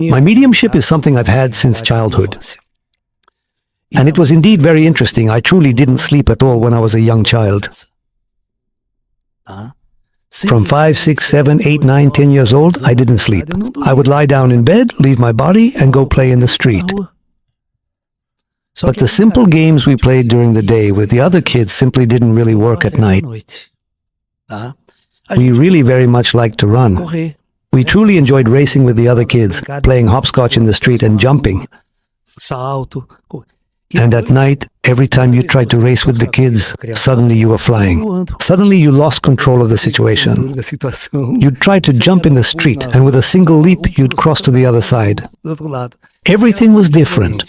My mediumship is something I've had since childhood. And it was indeed very interesting. I truly didn't sleep at all when I was a young child. From 5, 6, 7, 8, 9, 10 years old, I didn't sleep. I would lie down in bed, leave my body, and go play in the street. But the simple games we played during the day with the other kids simply didn't really work at night. We really very much liked to run. We truly enjoyed racing with the other kids, playing hopscotch in the street and jumping. And at night, every time you tried to race with the kids, suddenly you were flying. Suddenly you lost control of the situation. You'd try to jump in the street, and with a single leap, you'd cross to the other side. Everything was different.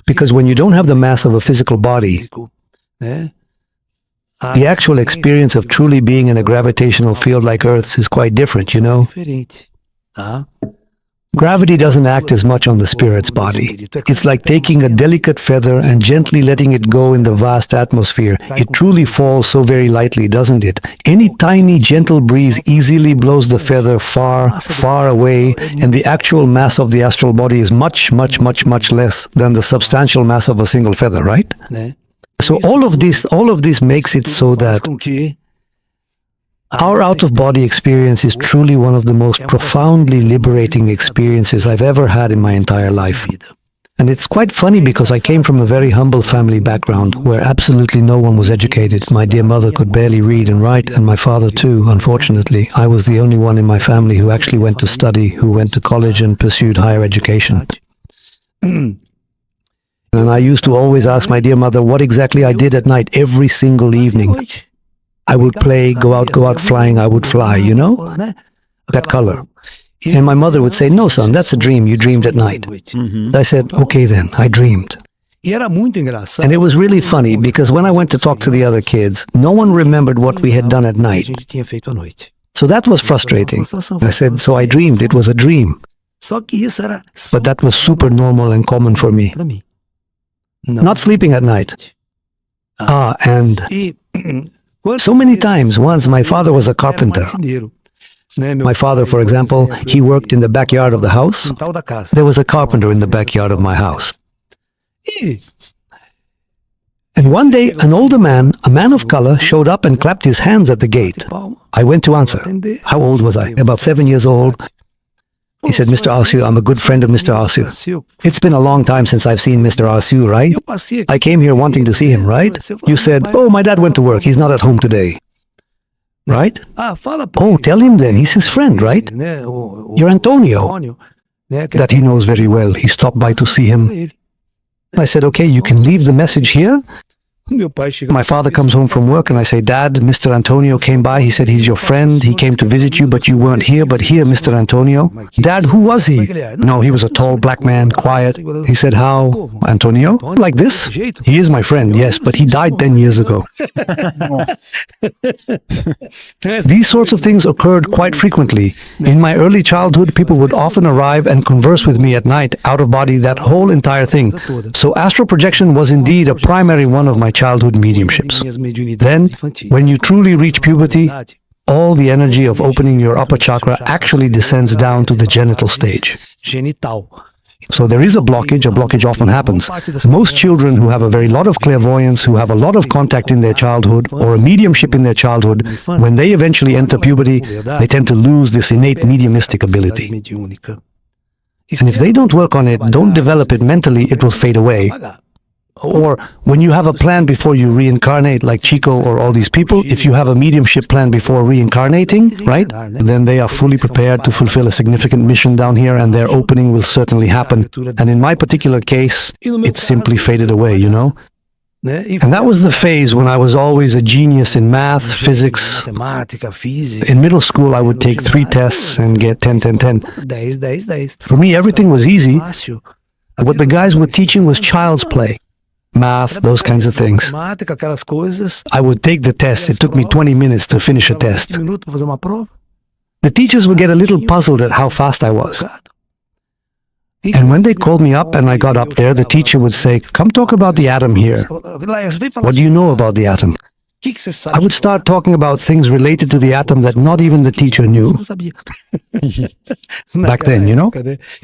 Because when you don't have the mass of a physical body, the actual experience of truly being in a gravitational field like Earth's is quite different, you know? Gravity doesn't act as much on the spirit's body. It's like taking a delicate feather and gently letting it go in the vast atmosphere. It truly falls so very lightly, doesn't it? Any tiny, gentle breeze easily blows the feather far, far away, and the actual mass of the astral body is much, much, much, much less than the substantial mass of a single feather, right? So all of this makes it so that our out-of-body experience is truly one of the most profoundly liberating experiences I've ever had in my entire life. And it's quite funny because I came from a very humble family background where absolutely no one was educated. My dear mother could barely read and write, and my father too, unfortunately. I was the only one in my family who actually went to study, who went to college and pursued higher education. And I used to always ask my dear mother what exactly I did at night every single evening. I would play, go out flying, I would fly, you know? That color. And my mother would say, no son, that's a dream, you dreamed at night. I said, okay then, I dreamed. And it was really funny because when I went to talk to the other kids, no one remembered what we had done at night. So that was frustrating. I said, so I dreamed, it was a dream. But that was super normal and common for me. Not sleeping at night. And so many times, once my father was a carpenter. My father, for example, he worked in the backyard of the house. There was a carpenter in the backyard of my house. And one day, an older man, a man of color, showed up and clapped his hands at the gate. I went to answer. How old was I? About 7 years old. He said, Mr. Arsiu, I'm a good friend of Mr. Arsiu. It's been a long time since I've seen Mr. Arsiu, right? I came here wanting to see him, right? You said, oh, my dad went to work. He's not at home today. Right? Oh, tell him then. He's his friend, right? You're Antonio. That he knows very well. He stopped by to see him. I said, okay, you can leave the message here. My father comes home from work and I say, Dad, Mr. Antonio came by. He said he's your friend. He came to visit you, but you weren't here. But here, Mr. Antonio. Dad, who was he? No, he was a tall black man, quiet. He said, how? Antonio? Like this? He is my friend, yes, but he died 10 years ago. These sorts of things occurred quite frequently. In my early childhood, people would often arrive and converse with me at night, out of body, that whole entire thing. So astral projection was indeed a primary one of my childhood mediumships. Then, when you truly reach puberty, all the energy of opening your upper chakra actually descends down to the genital stage. So there is a blockage often happens. Most children who have a very lot of clairvoyance, who have a lot of contact in their childhood, or a mediumship in their childhood, when they eventually enter puberty, they tend to lose this innate mediumistic ability. And if they don't work on it, don't develop it mentally, it will fade away. Or when you have a plan before you reincarnate, like Chico or all these people, if you have a mediumship plan before reincarnating, right, then they are fully prepared to fulfill a significant mission down here and their opening will certainly happen. And in my particular case, it simply faded away, you know? And that was the phase when I was always a genius in math, physics. In middle school, I would take 3 tests and get 10, 10, 10. For me, everything was easy. What the guys were teaching was child's play. Math, those kinds of things. I would take the test. It took me 20 minutes to finish a test. The teachers would get a little puzzled at how fast I was. And when they called me up and I got up there, the teacher would say, come talk about the atom here. What do you know about the atom? I would start talking about things related to the atom that not even the teacher knew. Back then,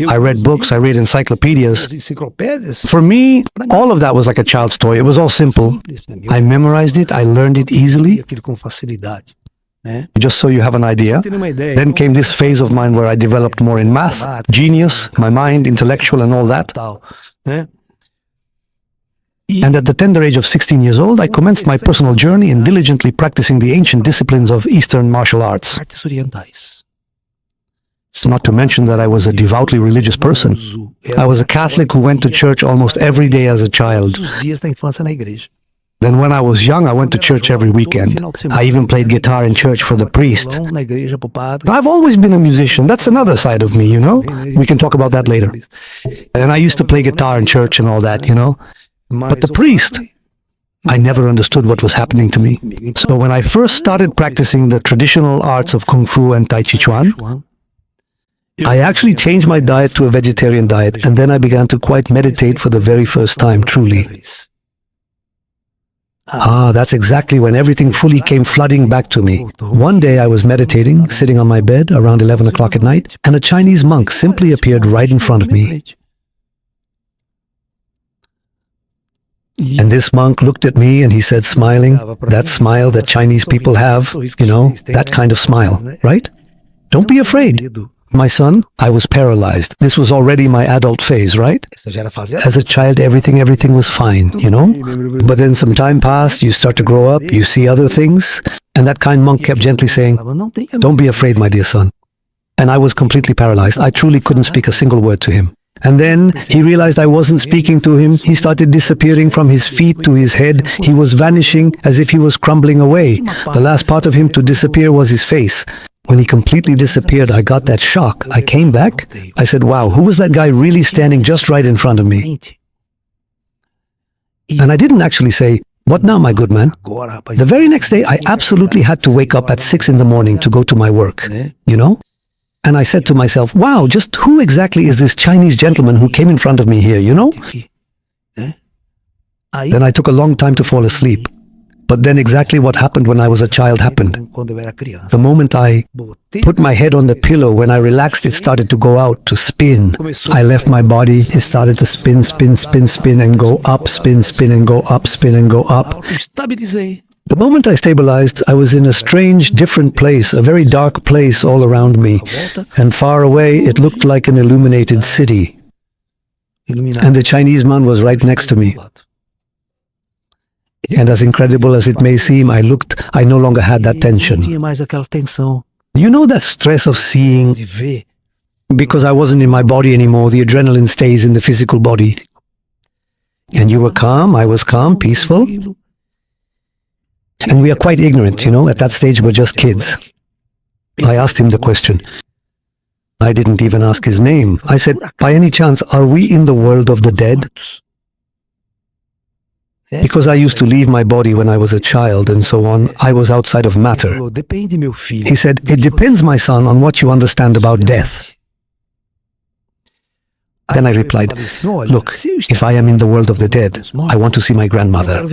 I read books, I read encyclopedias. For me, all of that was like a child's toy. It was all simple. I memorized it, I learned it easily. Just so you have an idea. Then came this phase of mine where I developed more in math, genius, my mind, intellectual and all that. And at the tender age of 16 years old, I commenced my personal journey in diligently practicing the ancient disciplines of Eastern martial arts. Not to mention that I was a devoutly religious person. I was a Catholic who went to church almost every day as a child. Then when I was young, I went to church every weekend. I even played guitar in church for the priest. I've always been a musician. That's another side of me, We can talk about that later. And I used to play guitar in church and all that, But the priest, I never understood what was happening to me. So when I first started practicing the traditional arts of Kung Fu and Tai Chi Chuan, I actually changed my diet to a vegetarian diet, and then I began to quite meditate for the very first time, truly. That's exactly when everything fully came flooding back to me. One day I was meditating, sitting on my bed around 11 o'clock at night, and a Chinese monk simply appeared right in front of me. And this monk looked at me and he said, smiling, that smile that Chinese people have, that kind of smile, right? Don't be afraid. My son, I was paralyzed. This was already my adult phase, right? As a child, everything was fine, But then some time passed, you start to grow up, you see other things, and that kind monk kept gently saying, don't be afraid, my dear son. And I was completely paralyzed. I truly couldn't speak a single word to him. And then he realized I wasn't speaking to him. He started disappearing from his feet to his head. He was vanishing as if he was crumbling away. The last part of him to disappear was his face. When he completely disappeared, I got that shock. I came back. I said, wow, who was that guy really standing just right in front of me? And I didn't actually say, what now, my good man? The very next day, I absolutely had to wake up at 6 in the morning to go to my work, And I said to myself, wow, just who exactly is this Chinese gentleman who came in front of me here, Then I took a long time to fall asleep. But then exactly what happened when I was a child happened. The moment I put my head on the pillow, when I relaxed, it started to go out, to spin. I left my body, it started to spin, and go up, spin, and go up, spin, and go up. The moment I stabilized, I was in a strange, different place, a very dark place all around me. And far away, it looked like an illuminated city. And the Chinese man was right next to me. And as incredible as it may seem, I no longer had that tension. That stress of seeing, because I wasn't in my body anymore, the adrenaline stays in the physical body. And you were calm, I was calm, peaceful. And we are quite ignorant, at that stage we're just kids. I asked him the question. I didn't even ask his name. I said, by any chance, are we in the world of the dead? Because I used to leave my body when I was a child and so on, I was outside of matter. He said, it depends, my son, on what you understand about death. Then I replied, look, if I am in the world of the dead, I want to see my grandmother.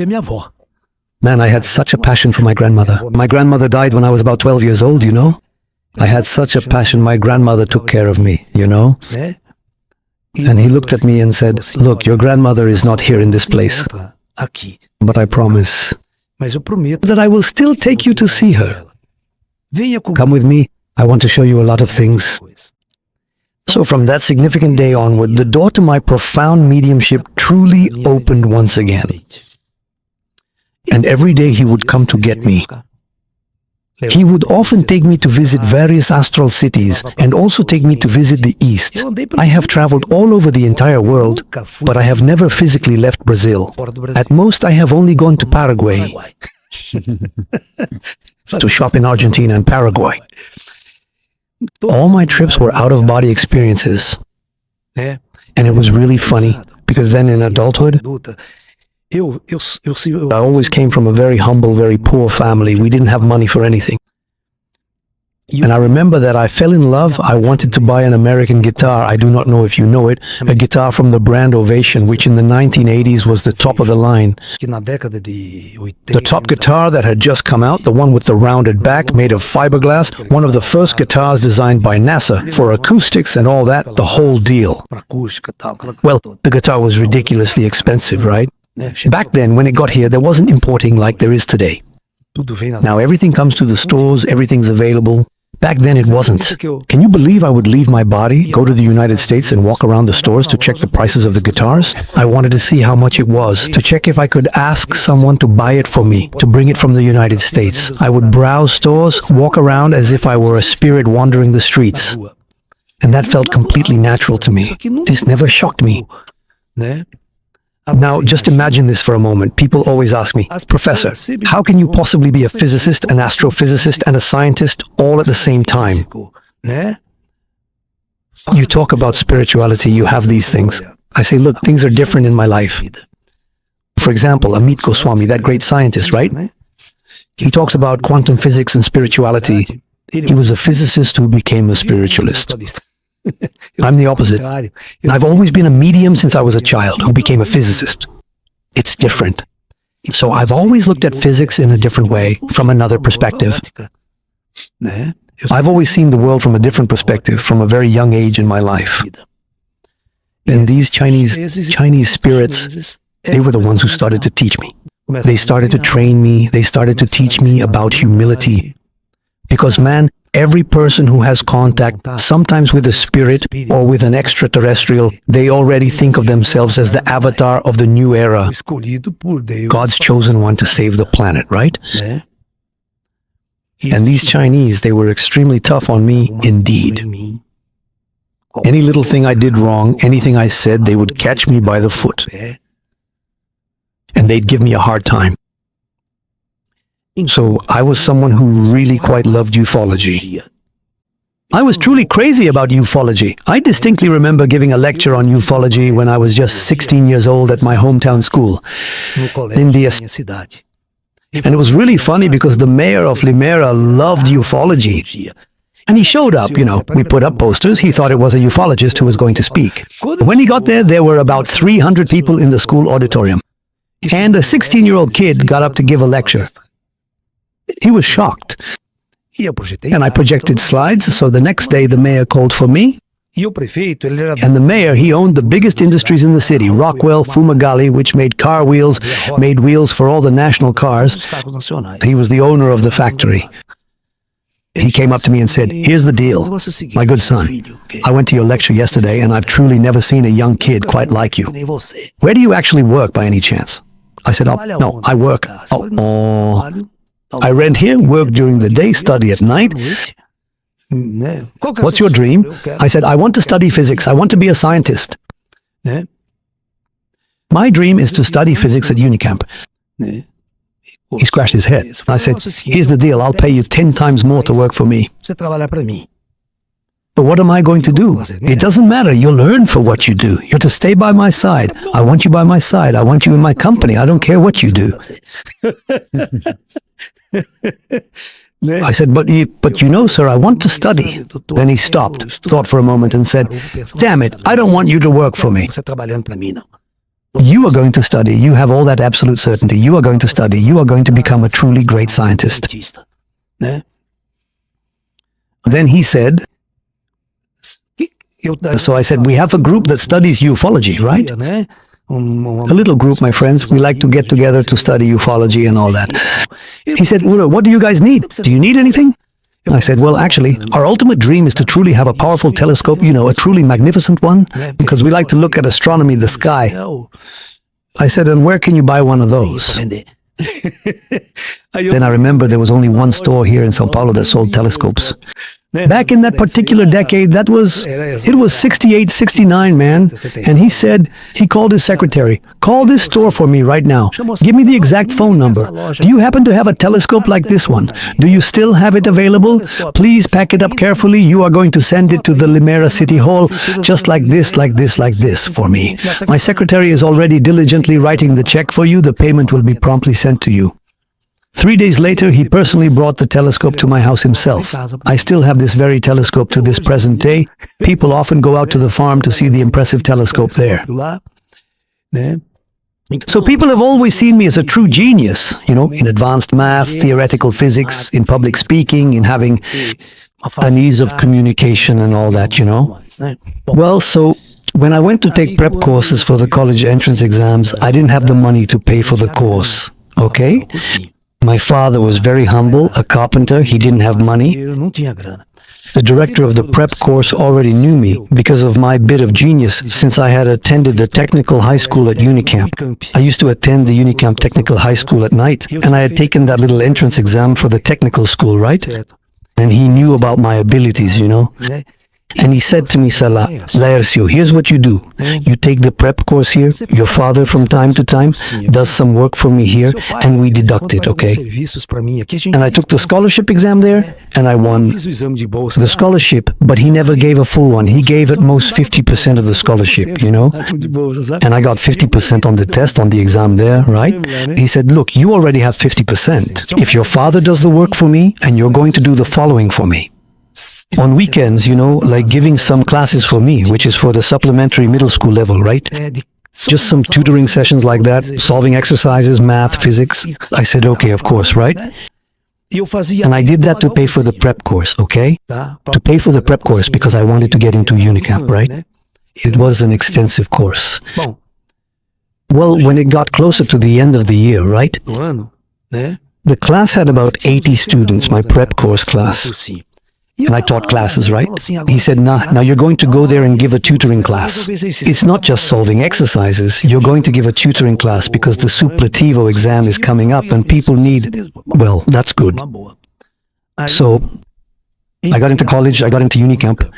Man, I had such a passion for my grandmother. My grandmother died when I was about 12 years old, I had such a passion, my grandmother took care of me, And he looked at me and said, look, your grandmother is not here in this place. But I promise that I will still take you to see her. Come with me, I want to show you a lot of things. So from that significant day onward, the door to my profound mediumship truly opened once again. And every day he would come to get me. He would often take me to visit various astral cities and also take me to visit the East. I have traveled all over the entire world, but I have never physically left Brazil. At most, I have only gone to Paraguay, to shop in Argentina and Paraguay. All my trips were out-of-body experiences. And it was really funny, because then in adulthood, I always came from a very humble, very poor family. We didn't have money for anything. And I remember that I fell in love. I wanted to buy an American guitar. I do not know if you know it. A guitar from the brand Ovation, which in the 1980s was the top of the line. The top guitar that had just come out, the one with the rounded back made of fiberglass, one of the first guitars designed by NASA for acoustics and all that, the whole deal. Well, the guitar was ridiculously expensive, right? Back then, when it got here, there wasn't importing like there is today. Now everything comes to the stores, everything's available. Back then it wasn't. Can you believe I would leave my body, go to the United States and walk around the stores to check the prices of the guitars? I wanted to see how much it was, to check if I could ask someone to buy it for me, to bring it from the United States. I would browse stores, walk around as if I were a spirit wandering the streets. And that felt completely natural to me. This never shocked me. Now, just imagine this for a moment. People always ask me, Professor, how can you possibly be a physicist, an astrophysicist, and a scientist all at the same time? You talk about spirituality, you have these things. I say, look, things are different in my life. For example, Amit Goswami, that great scientist, right? He talks about quantum physics and spirituality. He was a physicist who became a spiritualist. I'm the opposite. I've always been a medium since I was a child who became a physicist. It's different. So I've always looked at physics in a different way, from another perspective. I've always seen the world from a different perspective from a very young age in my life. And these Chinese spirits, they were the ones who started to teach me. They started to train me. They started to teach me about humility. Because man, every person who has contact, sometimes with a spirit or with an extraterrestrial, they already think of themselves as the avatar of the new era, God's chosen one to save the planet, right? And these Chinese, they were extremely tough on me indeed. Any little thing I did wrong, anything I said, they would catch me by the foot. And they'd give me a hard time. So I was someone who really quite loved ufology. I was truly crazy about ufology. I distinctly remember giving a lecture on ufology when I was just 16 years old at my hometown school, India. And it was really funny because the mayor of Limeira loved ufology. And he showed up, we put up posters. He thought it was a ufologist who was going to speak. When he got there, there were about 300 people in the school auditorium. And a 16-year-old kid got up to give a lecture. He was shocked. And I projected slides, so the next day the mayor called for me. And the mayor, he owned the biggest industries in the city, Rockwell, Fumagalli, which made car wheels, made wheels for all the national cars. He was the owner of the factory. He came up to me and said, here's the deal, my good son. I went to your lecture yesterday and I've truly never seen a young kid quite like you. Where do you actually work by any chance? I said, no, I work. I rent here, work during the day, study at night. What's your dream? I said, I want to study physics. I want to be a scientist. My dream is to study physics at UNICAMP. He scratched his head. I said, here's the deal. I'll pay you 10 times more to work for me. But what am I going to do? It doesn't matter. You'll earn for what you do. You're to stay by my side. I want you by my side. I want you in my company. I don't care what you do. I said, but you know, sir, I want to study. Then he stopped, thought for a moment and said, damn it, I don't want you to work for me. You are going to study. You have all that absolute certainty. You are going to study. You are going to become a truly great scientist. Then he said, so I said, we have a group that studies ufology, right? A little group, my friends. We like to get together to study ufology and all that. He said, Udo, what do you guys need? Do you need anything? I said, well, actually, our ultimate dream is to truly have a powerful telescope, a truly magnificent one, because we like to look at astronomy, the sky. I said, and where can you buy one of those? Then I remember there was only one store here in Sao Paulo that sold telescopes. Back in that particular decade, it was 68, 69, man. And he said, he called his secretary, call this store for me right now. Give me the exact phone number. Do you happen to have a telescope like this one? Do you still have it available? Please pack it up carefully. You are going to send it to the Limeira City Hall, just like this, like this, like this for me. My secretary is already diligently writing the check for you. The payment will be promptly sent to you. 3 days later, he personally brought the telescope to my house himself. I still have this very telescope to this present day. People often go out to the farm to see the impressive telescope there. So people have always seen me as a true genius, in advanced math, theoretical physics, in public speaking, in having an ease of communication and all that, Well, so when I went to take prep courses for the college entrance exams, I didn't have the money to pay for the course, okay? My father was very humble, a carpenter, he didn't have money. The director of the prep course already knew me because of my bit of genius since I had attended the technical high school at UNICAMP. I used to attend the UNICAMP technical high school at night, and I had taken that little entrance exam for the technical school, right? And he knew about my abilities, And he said to me, Laércio, here's what you do. You take the prep course here, your father from time to time does some work for me here, and we deduct it, okay? And I took the scholarship exam there, and I won the scholarship, but he never gave a full one. He gave at most 50% of the scholarship, And I got 50% on the test, on the exam there, right? He said, look, you already have 50%. If your father does the work for me, and you're going to do the following for me. On weekends, like giving some classes for me, which is for the supplementary middle school level, right? Just some tutoring sessions like that, solving exercises, math, physics. I said, okay, of course, right? And I did that to pay for the prep course, okay? To pay for the prep course because I wanted to get into UNICAMP, right? It was an extensive course. Well, when it got closer to the end of the year, right? The class had about 80 students, my prep course class. And I taught classes, right? He said, now you're going to go there and give a tutoring class. It's not just solving exercises. You're going to give a tutoring class because the supletivo exam is coming up and people need, well, that's good. So I got into college, I got into UNICAMP.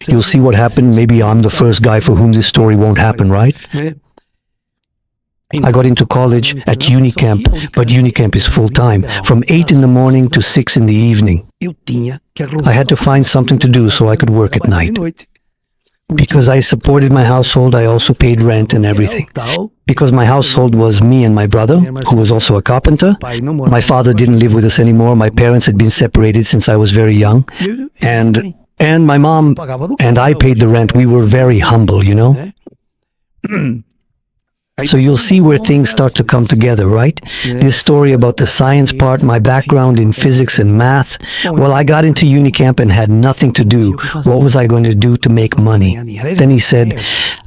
You'll see what happened. Maybe I'm the first guy for whom this story won't happen, right? I got into college at UNICAMP, but UNICAMP is full-time, from 8 in the morning to 6 in the evening. I had to find something to do so I could work at night. Because I supported my household, I also paid rent and everything. Because my household was me and my brother, who was also a carpenter. My father didn't live with us anymore. My parents had been separated since I was very young. And my mom and I paid the rent. We were very humble, So you'll see where things start to come together, right? This story about the science part, my background in physics and math. Well, I got into UNICAMP and had nothing to do. What was I going to do to make money? Then he said,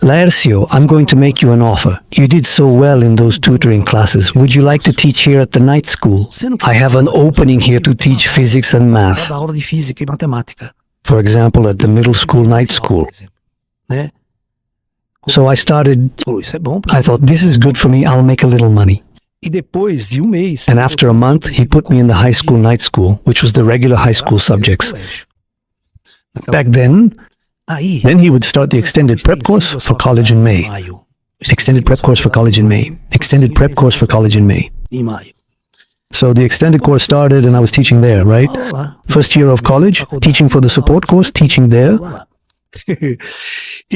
Laércio, I'm going to make you an offer. You did so well in those tutoring classes. Would you like to teach here at the night school? I have an opening here to teach physics and math. For example, at the middle school night school. So I started, I thought, this is good for me, I'll make a little money. And after a month, he put me in the high school night school, which was the regular high school subjects. Back then he would start the extended prep course for college in May. Extended prep course for college in May. Extended prep course for college in May. So the extended course started and I was teaching there, right? First year of college, teaching for the support course, teaching there.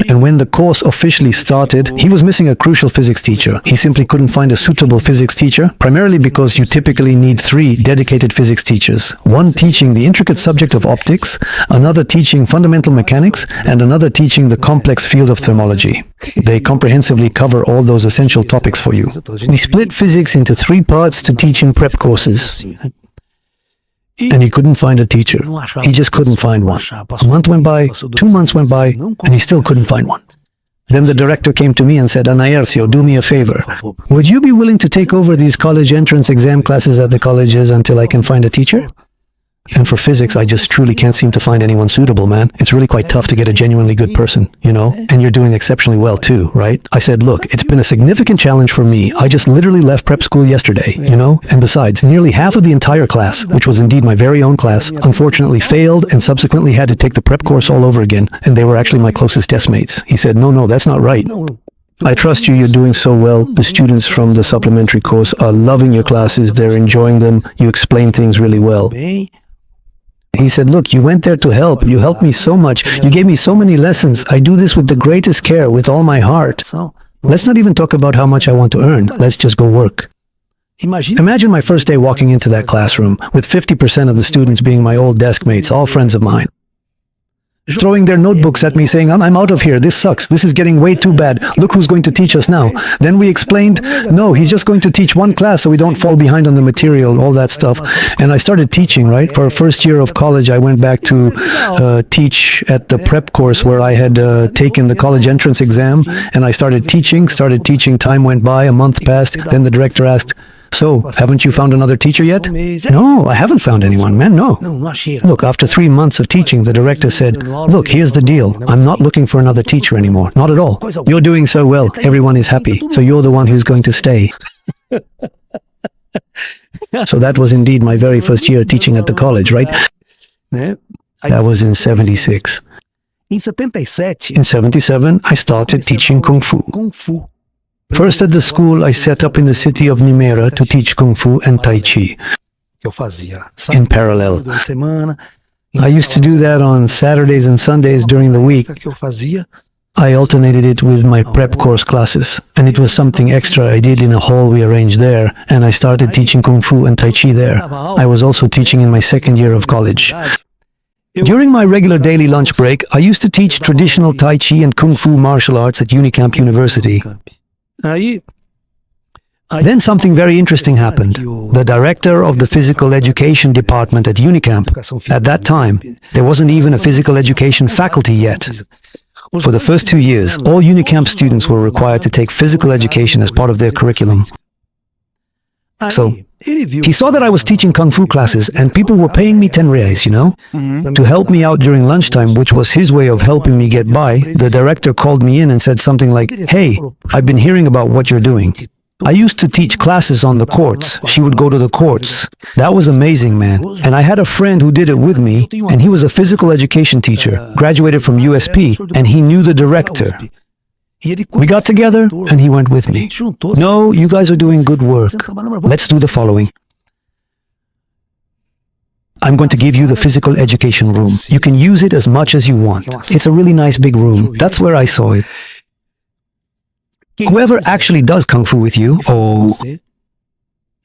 And when the course officially started, he was missing a crucial physics teacher. He simply couldn't find a suitable physics teacher, primarily because you typically need 3 dedicated physics teachers. One teaching the intricate subject of optics, another teaching fundamental mechanics, and another teaching the complex field of thermology. They comprehensively cover all those essential topics for you. We split physics into 3 parts to teach in prep courses. And he couldn't find a teacher. He just couldn't find one. A month went by, 2 months went by, and he still couldn't find one. Then the director came to me and said, Laércio, do me a favor. Would you be willing to take over these college entrance exam classes at the colleges until I can find a teacher? And for physics, I just truly can't seem to find anyone suitable, man. It's really quite tough to get a genuinely good person, And you're doing exceptionally well too, right? I said, look, it's been a significant challenge for me. I just literally left prep school yesterday, And besides, nearly half of the entire class, which was indeed my very own class, unfortunately failed and subsequently had to take the prep course all over again. And they were actually my closest desk mates. He said, no, that's not right. I trust you. You're doing so well. The students from the supplementary course are loving your classes. They're enjoying them. You explain things really well. He said, look, you went there to help. You helped me so much. You gave me so many lessons. I do this with the greatest care, with all my heart. Let's not even talk about how much I want to earn. Let's just go work. Imagine my first day walking into that classroom, with 50% of the students being my old desk mates, all friends of mine, throwing their notebooks at me saying, I'm out of here, this sucks, this is getting way too bad, look who's going to teach us now. Then we explained, no, he's just going to teach one class so we don't fall behind on the material, all that stuff. And I started teaching, right? For our first year of college, I went back to teach at the prep course where I had taken the college entrance exam, and I started teaching, time went by, a month passed, then the director asked, so, haven't you found another teacher yet? No, I haven't found anyone, man, no. Look, after 3 months of teaching, the director said, look, here's the deal. I'm not looking for another teacher anymore, not at all. You're doing so well, everyone is happy, so you're the one who's going to stay. So that was indeed my very first year teaching at the college, right? That was in 76. In 77, I started teaching Kung Fu. First at the school, I set up in the city of Nimeira to teach Kung Fu and Tai Chi in parallel. I used to do that on Saturdays and Sundays during the week. I alternated it with my prep course classes, and it was something extra I did in a hall we arranged there, and I started teaching Kung Fu and Tai Chi there. I was also teaching in my second year of college. During my regular daily lunch break, I used to teach traditional Tai Chi and Kung Fu martial arts at UNICAMP University. Then something very interesting happened. The director of the physical education department at UNICAMP, at that time, there wasn't even a physical education faculty yet. For the first 2 years, all UNICAMP students were required to take physical education as part of their curriculum. So, he saw that I was teaching Kung Fu classes and people were paying me 10 reais, to help me out during lunchtime, which was his way of helping me get by. The director called me in and said something like, hey, I've been hearing about what you're doing. I used to teach classes on the courts. She would go to the courts. That was amazing, man. And I had a friend who did it with me, and he was a physical education teacher, graduated from USP, and he knew the director. We got together, and he went with me. No, you guys are doing good work. Let's do the following. I'm going to give you the physical education room. You can use it as much as you want. It's a really nice big room. That's where I saw it. Whoever actually does Kung Fu with you,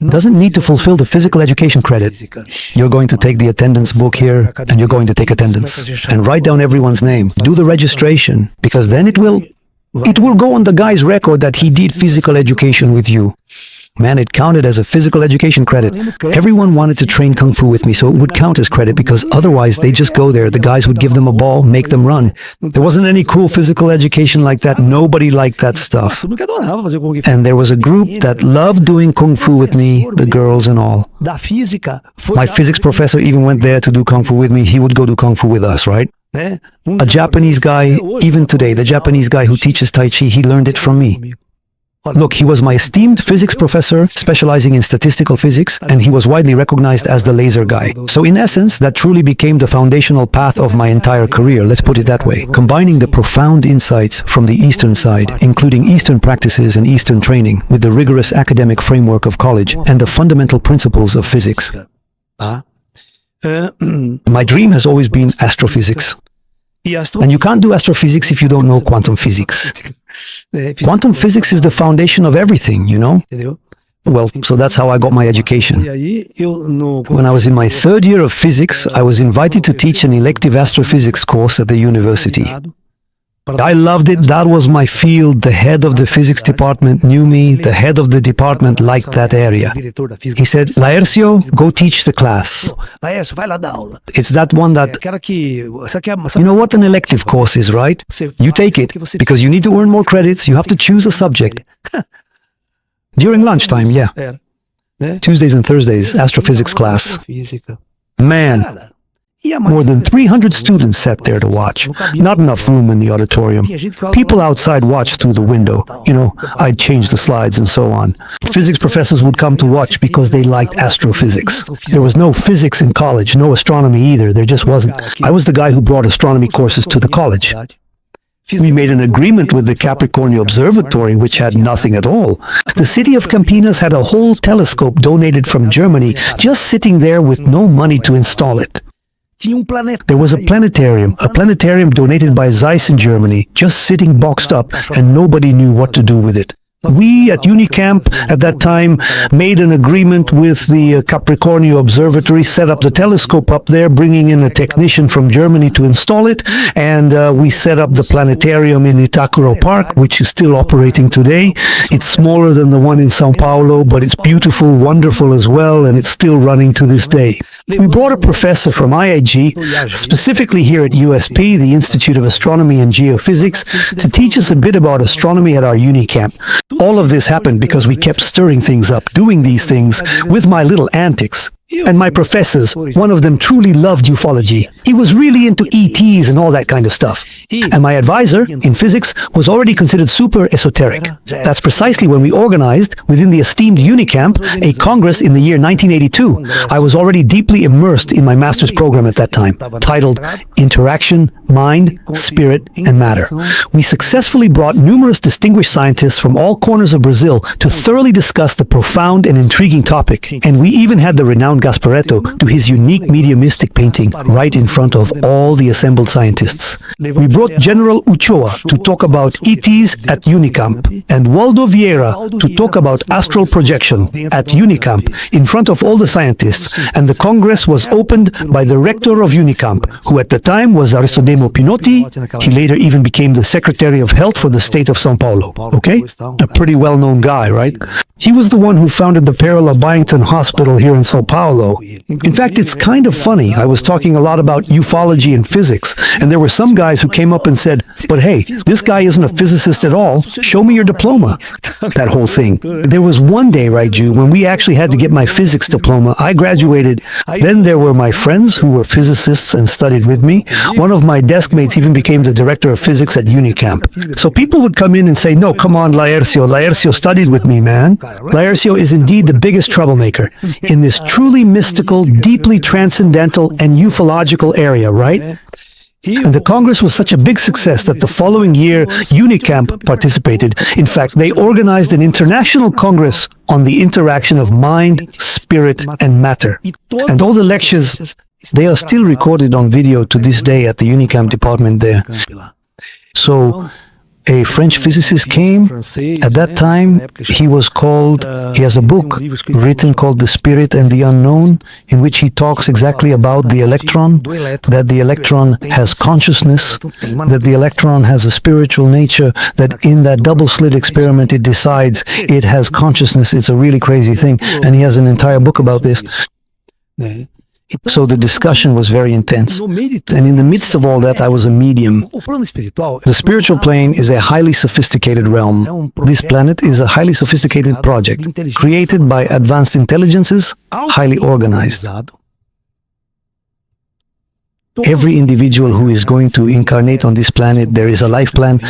doesn't need to fulfill the physical education credit. You're going to take the attendance book here, and you're going to take attendance. And write down everyone's name. Do the registration, because then it will go on the guy's record that he did physical education with you. Man, it counted as a physical education credit. Everyone wanted to train Kung Fu with me, so it would count as credit, because otherwise they just go there. The guys would give them a ball, make them run. There wasn't any cool physical education like that. Nobody liked that stuff. And there was a group that loved doing Kung Fu with me, the girls and all. My physics professor even went there to do Kung Fu with me. He would go do Kung Fu with us, right? A Japanese guy, even today, the Japanese guy who teaches Tai Chi, he learned it from me. Look, he was my esteemed physics professor, specializing in statistical physics, and he was widely recognized as the laser guy. So in essence, that truly became the foundational path of my entire career, let's put it that way, combining the profound insights from the Eastern side, including Eastern practices and Eastern training, with the rigorous academic framework of college and the fundamental principles of physics. My dream has always been astrophysics. And you can't do astrophysics if you don't know quantum physics. Quantum physics is the foundation of everything, Well, so that's how I got my education. When I was in my third year of physics, I was invited to teach an elective astrophysics course at the university. I loved it. That was my field. The head of the physics department knew me. The head of the department liked that area. He said, Laércio, go teach the class. It's that one that, you know what an elective course is, right? You take it because you need to earn more credits. You have to choose a subject. During lunchtime, yeah. Tuesdays and Thursdays, astrophysics class. Man. More than 300 students sat there to watch. Not enough room in the auditorium. People outside watched through the window. I'd change the slides and so on. Physics professors would come to watch because they liked astrophysics. There was no physics in college, no astronomy either. There just wasn't. I was the guy who brought astronomy courses to the college. We made an agreement with the Capricornio Observatory, which had nothing at all. The city of Campinas had a whole telescope donated from Germany, just sitting there with no money to install it. There was a planetarium donated by Zeiss in Germany, just sitting boxed up, and nobody knew what to do with it. We at UNICAMP at that time made an agreement with the Capricornio Observatory, set up the telescope up there, bringing in a technician from Germany to install it, and we set up the planetarium in Itakuro Park, which is still operating today. It's smaller than the one in São Paulo, but it's beautiful, wonderful as well, and it's still running to this day. We brought a professor from IIG, specifically here at USP, the Institute of Astronomy and Geophysics, to teach us a bit about astronomy at our UNICAMP. All of this happened because we kept stirring things up, doing these things with my little antics. And my professors, one of them truly loved ufology. He was really into ETs and all that kind of stuff. And my advisor in physics was already considered super esoteric. That's precisely when we organized, within the esteemed UNICAMP, a congress in the year 1982. I was already deeply immersed in my master's program at that time, titled Interaction, Mind, Spirit, and Matter. We successfully brought numerous distinguished scientists from all corners of Brazil to thoroughly discuss the profound and intriguing topic. And we even had the renowned Gasparetto do his unique mediumistic painting right in front of all the assembled scientists. We brought General Uchoa to talk about ETs at UNICAMP and Waldo Vieira to talk about astral projection at UNICAMP in front of all the scientists, and the Congress was opened by the rector of UNICAMP, who at the time was Aristodemo Pinotti. He later even became the Secretary of Health for the state of São Paulo. Okay? A pretty well-known guy, right? He was the one who founded the Perla Byington Hospital here in São Paulo. In fact, it's kind of funny. I was talking a lot about ufology and physics, and there were some guys who came up and said, but hey, this guy isn't a physicist at all. Show me your diploma. That whole thing. There was one day, right, Ju, when we actually had to get my physics diploma. I graduated. Then there were my friends who were physicists and studied with me. One of my desk mates even became the director of physics at UNICAMP. So people would come in and say, no, come on, Laércio. Laércio studied with me, man. Laércio is indeed the biggest troublemaker in this truly mystical, deeply transcendental, and ufological area, right? And the Congress was such a big success that the following year, UNICAMP participated. In fact, they organized an international Congress on the interaction of mind, spirit, and matter. And all the lectures, they are still recorded on video to this day at the UNICAMP department there. So, a French physicist came. At that time, he has a book written called The Spirit and the Unknown, in which he talks exactly about the electron, that the electron has consciousness, that the electron has a spiritual nature, that in that double-slit experiment it decides it has consciousness. It's a really crazy thing. And he has an entire book about this. So the discussion was very intense. And in the midst of all that, I was a medium. The spiritual plane is a highly sophisticated realm. This planet is a highly sophisticated project, created by advanced intelligences, highly organized. Every individual who is going to incarnate on this planet, there is a life plan.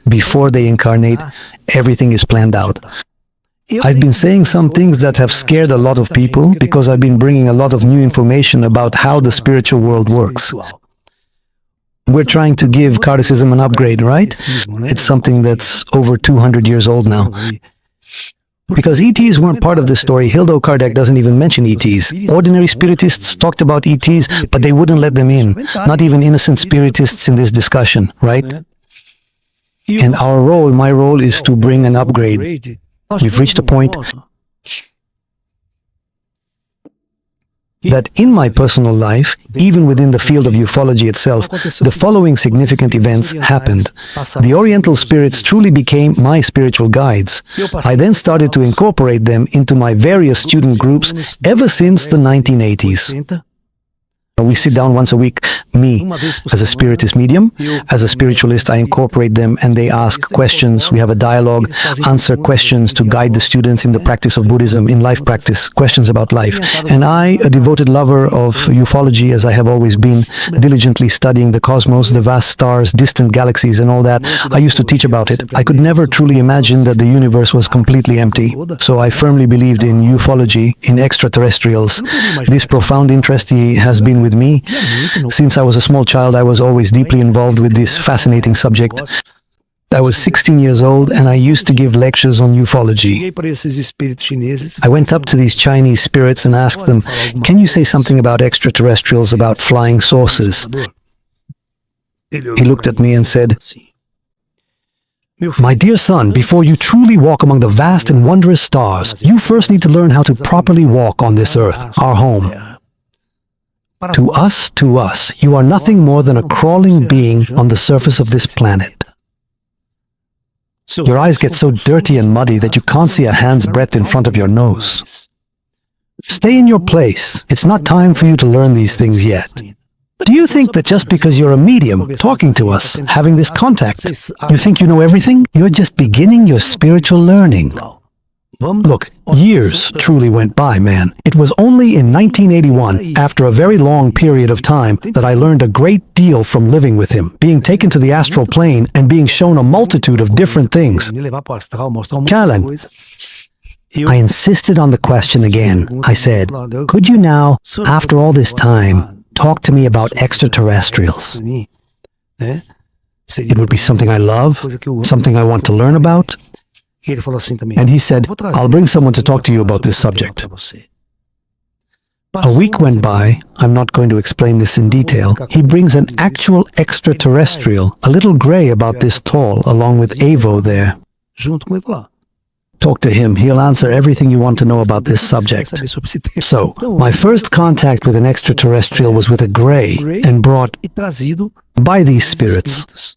Before they incarnate, everything is planned out. I've been saying some things that have scared a lot of people because I've been bringing a lot of new information about how the spiritual world works. We're trying to give Kardechism an upgrade, right? It's something that's over 200 years old now. Because ETs weren't part of this story, Hildo Kardec doesn't even mention ETs. Ordinary spiritists talked about ETs, but they wouldn't let them in. Not even innocent spiritists in this discussion, right? And our role, my role, is to bring an upgrade. We've reached a point that in my personal life, even within the field of ufology itself, the following significant events happened. The Oriental spirits truly became my spiritual guides. I then started to incorporate them into my various student groups ever since the 1980s. We sit down once a week, me, as a spiritist medium. As a spiritualist, I incorporate them and they ask questions. We have a dialogue, answer questions to guide the students in the practice of Buddhism, in life practice, questions about life. And I, a devoted lover of ufology, as I have always been, diligently studying the cosmos, the vast stars, distant galaxies and all that, I used to teach about it. I could never truly imagine that the universe was completely empty. So I firmly believed in ufology, in extraterrestrials. This profound interest has been with me. Since I was a small child, I was always deeply involved with this fascinating subject. I was 16 years old and I used to give lectures on ufology. I went up to these Chinese spirits and asked them, can you say something about extraterrestrials, about flying saucers? He looked at me and said, My dear son, before you truly walk among the vast and wondrous stars, you first need to learn how to properly walk on this earth, our home. To us, you are nothing more than a crawling being on the surface of this planet. Your eyes get so dirty and muddy that you can't see a hand's breadth in front of your nose. Stay in your place. It's not time for you to learn these things yet. Do you think that just because you're a medium, talking to us, having this contact, you think you know everything? You're just beginning your spiritual learning. Look, years truly went by, man. It was only in 1981, after a very long period of time, that I learned a great deal from living with him, being taken to the astral plane and being shown a multitude of different things. Callan, I insisted on the question again. I said, could you now, after all this time, talk to me about extraterrestrials? It would be something I love, something I want to learn about. And he said, I'll bring someone to talk to you about this subject. A week went by. I'm not going to explain this in detail. He brings an actual extraterrestrial, a little gray about this tall, along with Avo there. Talk to him. He'll answer everything you want to know about this subject. So, my first contact with an extraterrestrial was with a gray and brought by these spirits.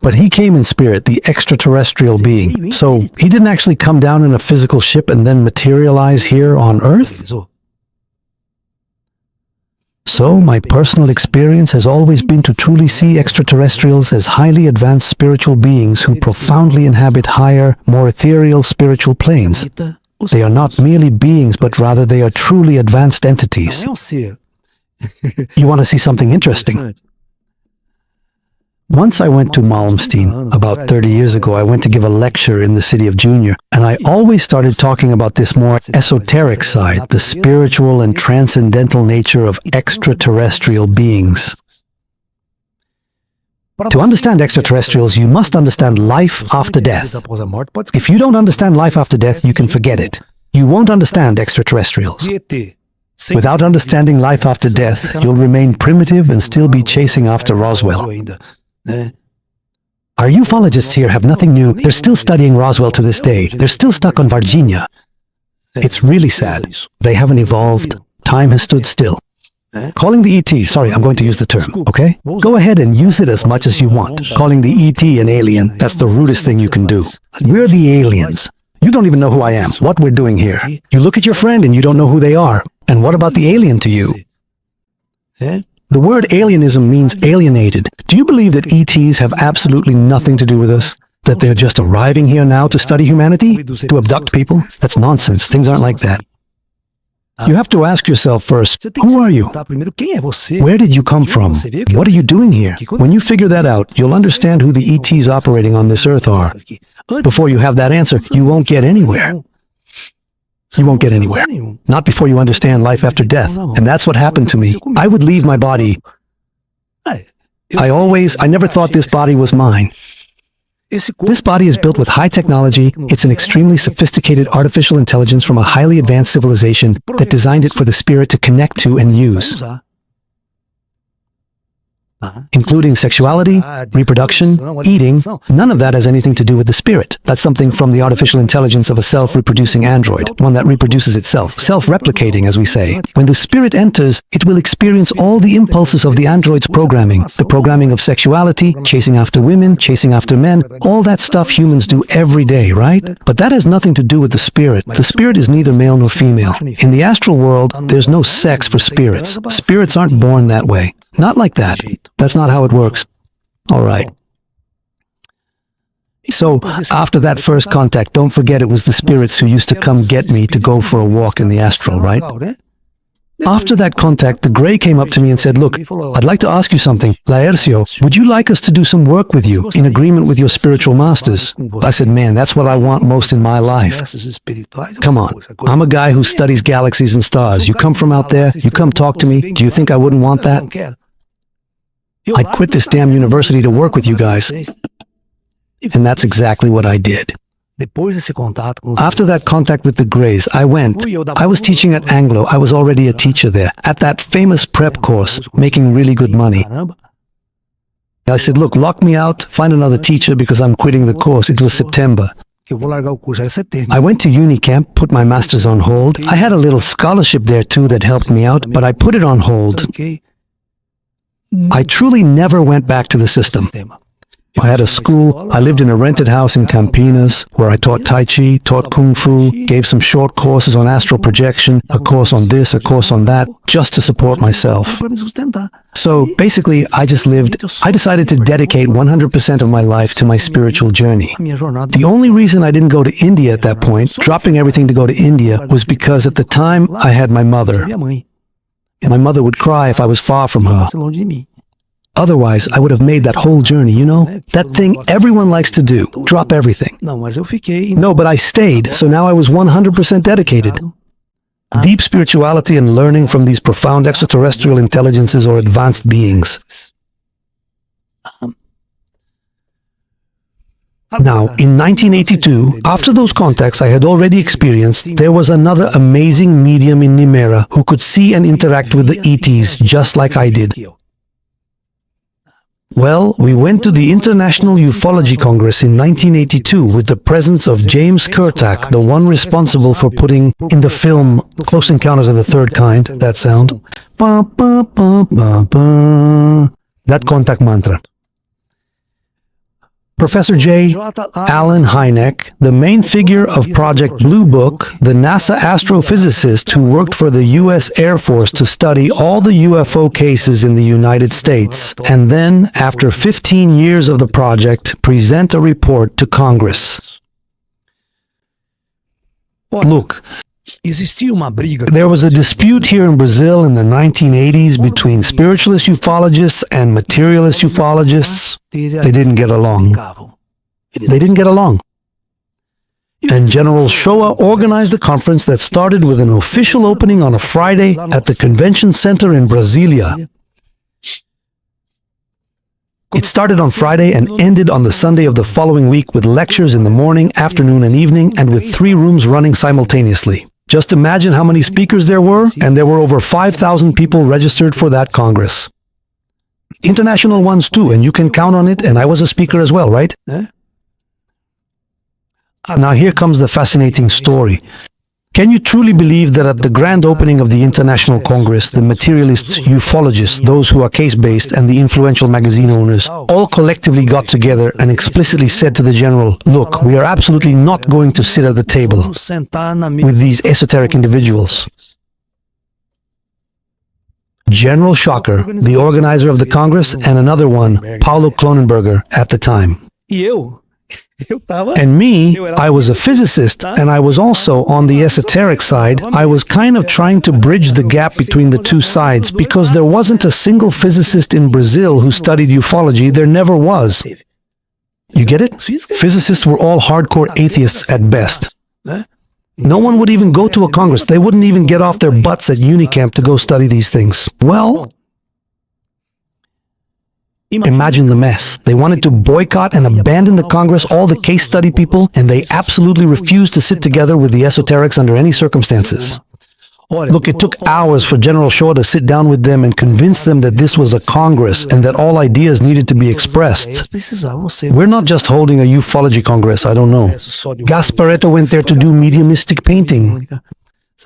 But he came in spirit, the extraterrestrial being. So, he didn't actually come down in a physical ship and then materialize here on Earth? So, my personal experience has always been to truly see extraterrestrials as highly advanced spiritual beings who profoundly inhabit higher, more ethereal spiritual planes. They are not merely beings, but rather they are truly advanced entities. You want to see something interesting? Once I went to Malmsteen, about 30 years ago. I went to give a lecture in the city of Junior, and I always started talking about this more esoteric side, the spiritual and transcendental nature of extraterrestrial beings. To understand extraterrestrials, you must understand life after death. If you don't understand life after death, you can forget it. You won't understand extraterrestrials. Without understanding life after death, you'll remain primitive and still be chasing after Roswell. Our ufologists here have nothing new. They're still studying Roswell to this day. They're still stuck on Virginia. It's really sad. They haven't evolved. Time has stood still. Calling the ET, sorry, I'm going to use the term, okay? Go ahead and use it as much as you want. Calling the ET an alien, that's the rudest thing you can do. We're the aliens. You don't even know who I am, what we're doing here. You look at your friend and you don't know who they are. And what about the alien to you? The word alienism means alienated. Do you believe that ETs have absolutely nothing to do with us? That they're just arriving here now to study humanity? To abduct people? That's nonsense. Things aren't like that. You have to ask yourself first, who are you? Where did you come from? What are you doing here? When you figure that out, you'll understand who the ETs operating on this earth are. Before you have that answer, you won't get anywhere. You won't get anywhere. Not before you understand life after death. And that's what happened to me. I would leave my body. I never thought this body was mine. This body is built with high technology. It's an extremely sophisticated artificial intelligence from a highly advanced civilization that designed it for the spirit to connect to and use. Including sexuality, reproduction, eating. None of that has anything to do with the spirit. That's something from the artificial intelligence of a self-reproducing android, one that reproduces itself, self-replicating, as we say. When the spirit enters, it will experience all the impulses of the android's programming, the programming of sexuality, chasing after women, chasing after men, all that stuff humans do every day, right? But that has nothing to do with the spirit. The spirit is neither male nor female. In the astral world, there's no sex for spirits. Spirits aren't born that way. Not like that. That's not how it works. All right. So, after that first contact, don't forget it was the spirits who used to come get me to go for a walk in the astral, right? After that contact, the gray came up to me and said, look, I'd like to ask you something. Laércio, would you like us to do some work with you in agreement with your spiritual masters? I said, man, that's what I want most in my life. Come on, I'm a guy who studies galaxies and stars. You come from out there, you come talk to me. Do you think I wouldn't want that? I'd quit this damn university to work with you guys. And that's exactly what I did. After that contact with the Greys, I was teaching at Anglo. I was already a teacher there, at that famous prep course, making really good money. I said, look, lock me out, find another teacher because I'm quitting the course. It was September. I went to UNICAMP, put my master's on hold. I had a little scholarship there too that helped me out, but I put it on hold. I truly never went back to the system. I had a school. I lived in a rented house in Campinas where I taught Tai Chi, taught Kung Fu, gave some short courses on astral projection, a course on this, a course on that, just to support myself. So basically, I just lived. I decided to dedicate 100% of my life to my spiritual journey. The only reason I didn't go to India at that point, dropping everything to go to India, was because at the time I had my mother. My mother would cry if I was far from her. Otherwise, I would have made that whole journey, you know? That thing everyone likes to do, drop everything. No, but I stayed, so now I was 100% dedicated. Deep spirituality and learning from these profound extraterrestrial intelligences or advanced beings. Now, in 1982, after those contacts I had already experienced, there was another amazing medium in Nimera who could see and interact with the ETs just like I did. Well, we went to the International Ufology Congress in 1982 with the presence of James Kurtak, the one responsible for putting in the film Close Encounters of the Third Kind, that sound. Ba, ba, ba, ba, ba. That contact mantra. Professor J. Allen Hynek, the main figure of Project Blue Book, the NASA astrophysicist who worked for the U.S. Air Force to study all the UFO cases in the United States, and then, after 15 years of the project, present a report to Congress. Look, there was a dispute here in Brazil in the 1980s between spiritualist ufologists and materialist ufologists. They didn't get along. And General Showa organized a conference that started with an official opening on a Friday at the convention center in Brasilia. It started on Friday and ended on the Sunday of the following week with lectures in the morning, afternoon, and evening, and with 3 rooms running simultaneously. Just imagine how many speakers there were, and there were over 5,000 people registered for that Congress. International ones too, and you can count on it, and I was a speaker as well, right? Now here comes the fascinating story. Can you truly believe that at the grand opening of the International Congress, the materialists, ufologists, those who are case-based, and the influential magazine owners all collectively got together and explicitly said to the general, look, we are absolutely not going to sit at the table with these esoteric individuals. General Shocker, the organizer of the Congress, and another one, Paulo Cronenberger, at the time. And me, I was a physicist, and I was also on the esoteric side. I was kind of trying to bridge the gap between the two sides because there wasn't a single physicist in Brazil who studied ufology. There never was. You get it? Physicists were all hardcore atheists at best. No one would even go to a congress. They wouldn't even get off their butts at UNICAMP to go study these things. Well, imagine the mess. They wanted to boycott and abandon the Congress, all the case study people, and they absolutely refused to sit together with the esoterics under any circumstances. Look, it took hours for General Shaw to sit down with them and convince them that this was a Congress and that all ideas needed to be expressed. We're not just holding a ufology Congress, I don't know. Gasparetto went there to do mediumistic painting.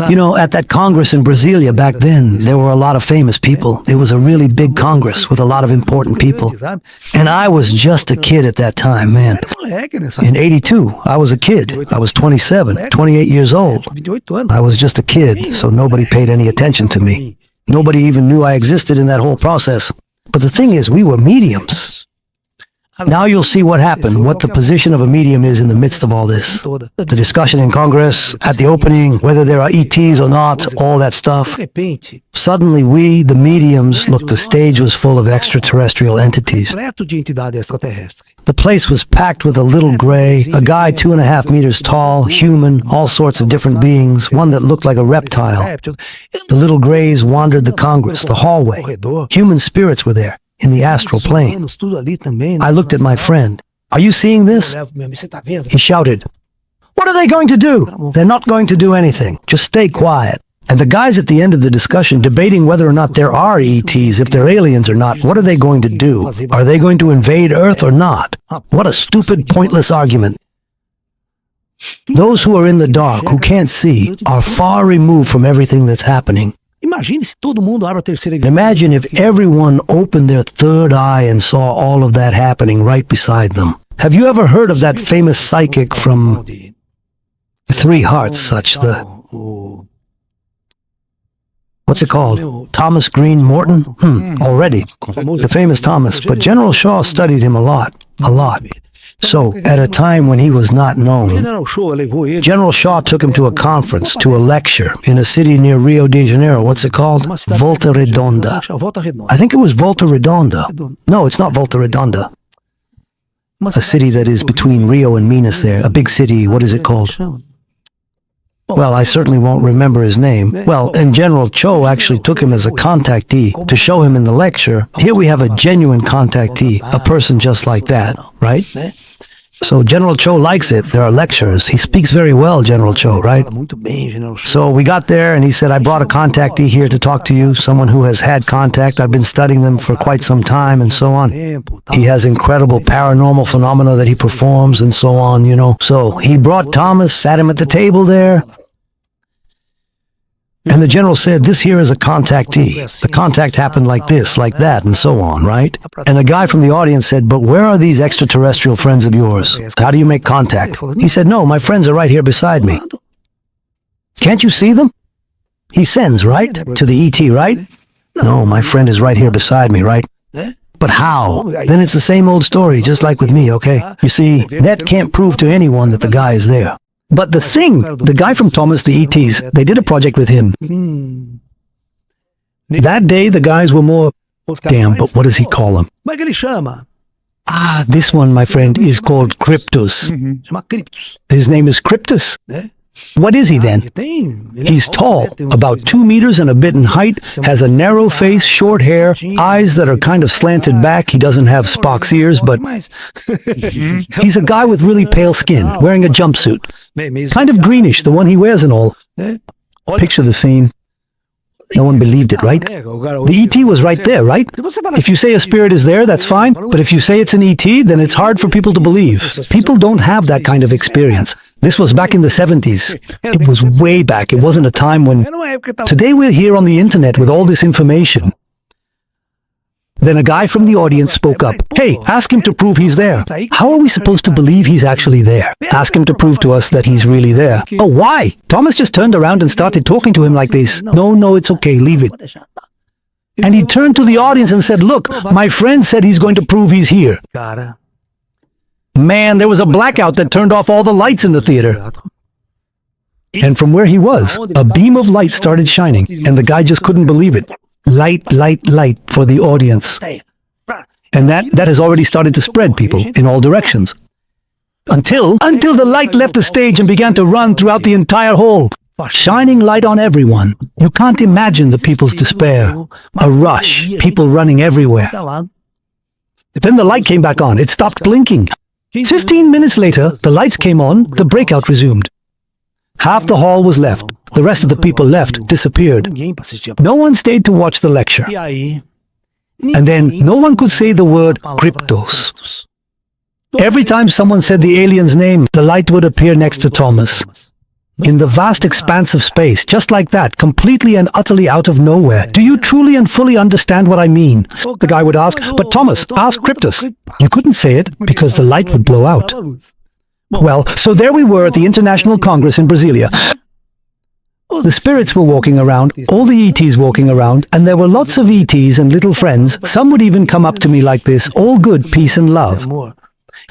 You know, at that Congress in Brasilia back then, there were a lot of famous people. It was a really big Congress with a lot of important people. And I was just a kid at that time, man. In 82, I was a kid. I was 27, 28 years old. I was just a kid, so nobody paid any attention to me. Nobody even knew I existed in that whole process. But the thing is, we were mediums. Now you'll see what happened, what the position of a medium is in the midst of all this. The discussion in Congress, at the opening, whether there are ETs or not, all that stuff. Suddenly we, the mediums, look, the stage was full of extraterrestrial entities. The place was packed with a little gray, a guy 2.5 meters tall, human, all sorts of different beings, one that looked like a reptile. The little grays wandered the Congress, the hallway. Human spirits were there. In the astral plane. I looked at my friend. Are you seeing this? He shouted, "What are they going to do?" "They're not going to do anything. Just stay quiet." And the guys at the end of the discussion debating whether or not there are ETs, if they're aliens or not, what are they going to do? Are they going to invade Earth or not? What a stupid, pointless argument. Those who are in the dark, who can't see, are far removed from everything that's happening. Imagine if everyone opened their third eye and saw all of that happening right beside them. Have you ever heard of that famous psychic from Three Hearts, what's it called? Thomas Green Morton? Already. The famous Thomas. But General Shaw studied him a lot. So, at a time when he was not known, General Shaw took him to a conference, to a lecture, in a city near Rio de Janeiro. What's it called? Volta Redonda. I think it was Volta Redonda. No, it's not Volta Redonda. A city that is between Rio and Minas there. A big city. What is it called? Well, I certainly won't remember his name. Well, and General Cho actually took him as a contactee to show him in the lecture. Here we have a genuine contactee, a person just like that, right? So General Cho likes it. There are lectures. He speaks very well, General Cho, right? So we got there and he said, I brought a contactee here to talk to you, someone who has had contact. I've been studying them for quite some time and so on. He has incredible paranormal phenomena that he performs and so on, So he brought Thomas, sat him at the table there. And the general said, this here is a contactee. The contact happened like this, like that, and so on, right? And a guy from the audience said, but where are these extraterrestrial friends of yours? How do you make contact? He said, no, my friends are right here beside me. Can't you see them? He sends, right? To the ET, right? No, my friend is right here beside me, right? But how? Then it's the same old story, just like with me, okay? You see, that can't prove to anyone that the guy is there. But the guy from Thomas, the ETs, they did a project with him. That day, the guys were more... Damn, but what does he call them? This one, my friend, is called Cryptus. His name is Cryptus. What is he then? He's tall, about 2 meters and a bit in height, has a narrow face, short hair, eyes that are kind of slanted back. He doesn't have Spock's ears, but he's a guy with really pale skin, wearing a jumpsuit. Kind of greenish, the one he wears and all. Picture the scene. No one believed it, right? The ET was right there, right? If you say a spirit is there, that's fine. But if you say it's an ET, then it's hard for people to believe. People don't have that kind of experience. This was back in the 70s. It was way back. It wasn't a time when... Today we're here on the internet with all this information. Then a guy from the audience spoke up. Hey, ask him to prove he's there. How are we supposed to believe he's actually there? Ask him to prove to us that he's really there. Oh, why? Thomas just turned around and started talking to him like this. No, it's okay, leave it. And he turned to the audience and said, look, my friend said he's going to prove he's here. Man, there was a blackout that turned off all the lights in the theater. And from where he was, a beam of light started shining, and the guy just couldn't believe it. Light for the audience. And that has already started to spread, people, in all directions. Until the light left the stage and began to run throughout the entire hall, shining light on everyone. You can't imagine the people's despair. A rush, people running everywhere. Then the light came back on. It stopped blinking. 15 minutes later, the lights came on, the breakout resumed. Half the hall was left. The rest of the people left, disappeared. No one stayed to watch the lecture. And then no one could say the word Cryptos. Every time someone said the alien's name, the light would appear next to Thomas. In the vast expanse of space, just like that, completely and utterly out of nowhere. Do you truly and fully understand what I mean? The guy would ask, but Thomas, ask Cryptos. You couldn't say it because the light would blow out. Well, so there we were at the International Congress in Brasilia. The spirits were walking around, all the ETs walking around, and there were lots of ETs and little friends. Some would even come up to me like this, all good, peace and love.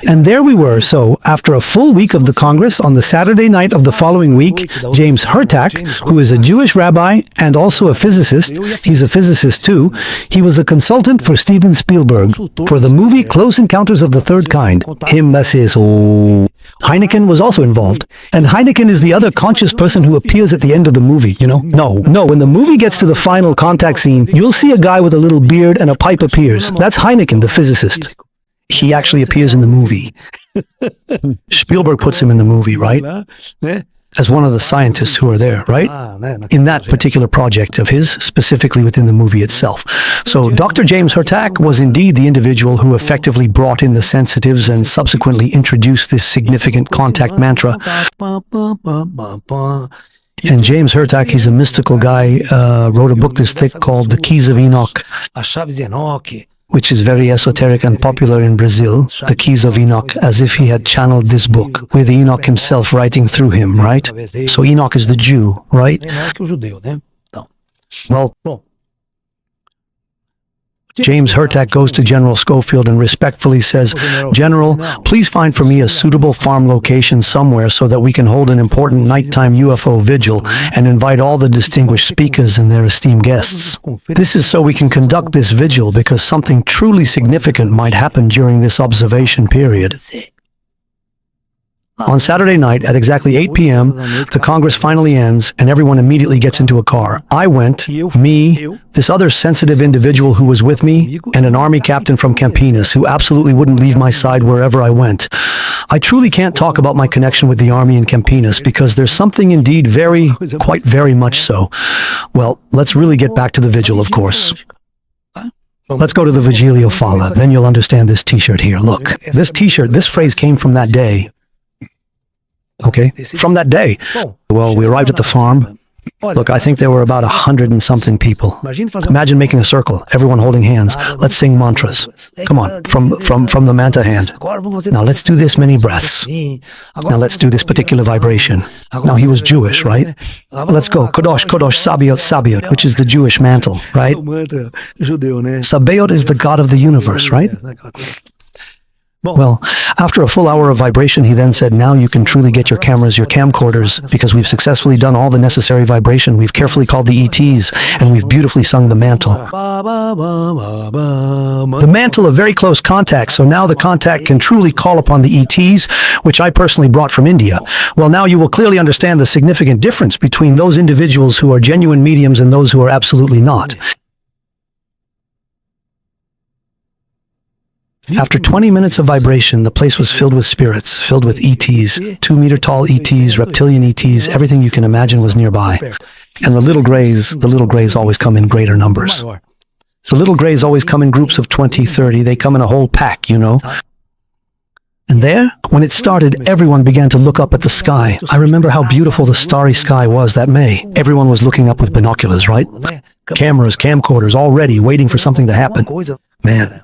And there we were, so after a full week of the Congress, on the Saturday night of the following week, James Hurtak, who is a Jewish rabbi and also a physicist, he's a physicist too, he was a consultant for Steven Spielberg for the movie Close Encounters of the Third Kind. Heineken was also involved. And Heineken is the other conscious person who appears at the end of the movie, you know? No, when the movie gets to the final contact scene, you'll see a guy with a little beard and a pipe appears. That's Heineken, the physicist. He actually appears in the movie. Spielberg puts him in the movie, right? as one of the scientists who are there, right? In that particular project of his, specifically within the movie itself. So Dr. James Hurtak was indeed the individual who effectively brought in the sensitives and subsequently introduced this significant contact mantra. And James Hurtak, he's a mystical guy, wrote a book this thick called The Keys of Enoch, which is very esoteric and popular in Brazil, The Keys of Enoch, as if he had channeled this book, with Enoch himself writing through him, right? So Enoch is the Jew, right? Well, James Hurtak goes to General Schofield and respectfully says, "General, please find for me a suitable farm location somewhere so that we can hold an important nighttime UFO vigil and invite all the distinguished speakers and their esteemed guests. This is so we can conduct this vigil because something truly significant might happen during this observation period." On Saturday night at exactly 8 p.m., the Congress finally ends and everyone immediately gets into a car. I went, me, this other sensitive individual who was with me, and an army captain from Campinas who absolutely wouldn't leave my side wherever I went. I truly can't talk about my connection with the army in Campinas because there's something indeed quite very much so. Well, let's really get back to the vigil, of course. Let's go to the Vigilio Fala, then you'll understand this t-shirt here. Look, this t-shirt, this phrase came from that day. Okay, from that day. Well, we arrived at the farm. Look, I think there were about 100 and something people. Imagine making a circle, everyone holding hands. Let's sing mantras. Come on, from the manta hand. Now let's do this many breaths. Now let's do this particular vibration. Now he was Jewish, right? Let's go. Kodosh, Kodosh, Sabiot, Sabiot, which is the Jewish mantle, right? Sabaoth is the God of the universe, right? Well, after a full hour of vibration, he then said, "Now you can truly get your cameras, your camcorders, because we've successfully done all the necessary vibration. We've carefully called the ETs, and we've beautifully sung the mantle." The mantle of very close contact, so now the contact can truly call upon the ETs, which I personally brought from India. Well, now you will clearly understand the significant difference between those individuals who are genuine mediums and those who are absolutely not. After 20 minutes of vibration, the place was filled with spirits, filled with ETs, 2-meter-tall ETs, reptilian ETs, everything you can imagine was nearby. And the little grays always come in greater numbers. The little grays always come in groups of 20, 30. They come in a whole pack, you know. And there, when it started, everyone began to look up at the sky. I remember how beautiful the starry sky was that May. Everyone was looking up with binoculars, right? Cameras, camcorders, all ready, waiting for something to happen. Man.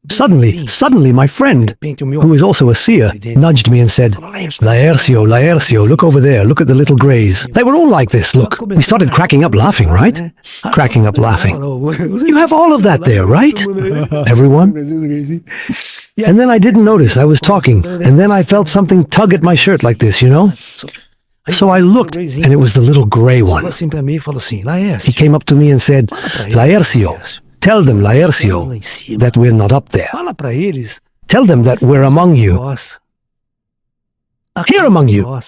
Suddenly, my friend, who is also a seer, nudged me and said, Laércio, look over there, look at the little grays. They were all like this, look. We started cracking up laughing, right? Cracking up laughing. You have all of that there, right? Everyone? And then I didn't notice, I was talking, and then I felt something tug at my shirt like this, you know? So I looked, and it was the little gray one. He came up to me and said, Laércio, tell them, Laércio, that we're not up there. Tell them that we're among you. Here among you.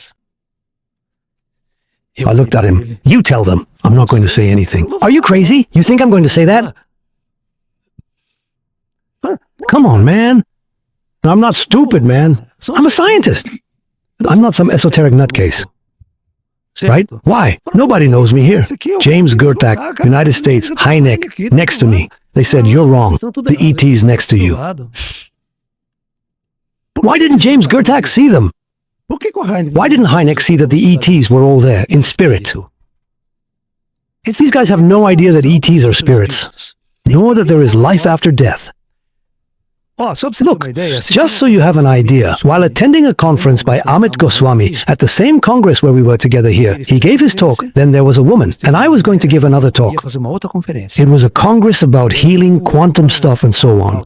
I looked at him. You tell them. I'm not going to say anything. Are you crazy? You think I'm going to say that? Come on, man. I'm not stupid, man. I'm a scientist. I'm not some esoteric nutcase. Right? Why? Nobody knows me here. James Hurtak, United States, Hynek, next to me. They said, you're wrong. The ET's next to you. Why didn't James Hurtak see them? Why didn't Hynek see that the ETs were all there, in spirit? These guys have no idea that ETs are spirits, nor that there is life after death. Look, just so you have an idea, while attending a conference by Amit Goswami at the same congress where we were together here, he gave his talk, then there was a woman, and I was going to give another talk. It was a congress about healing, quantum stuff, and so on.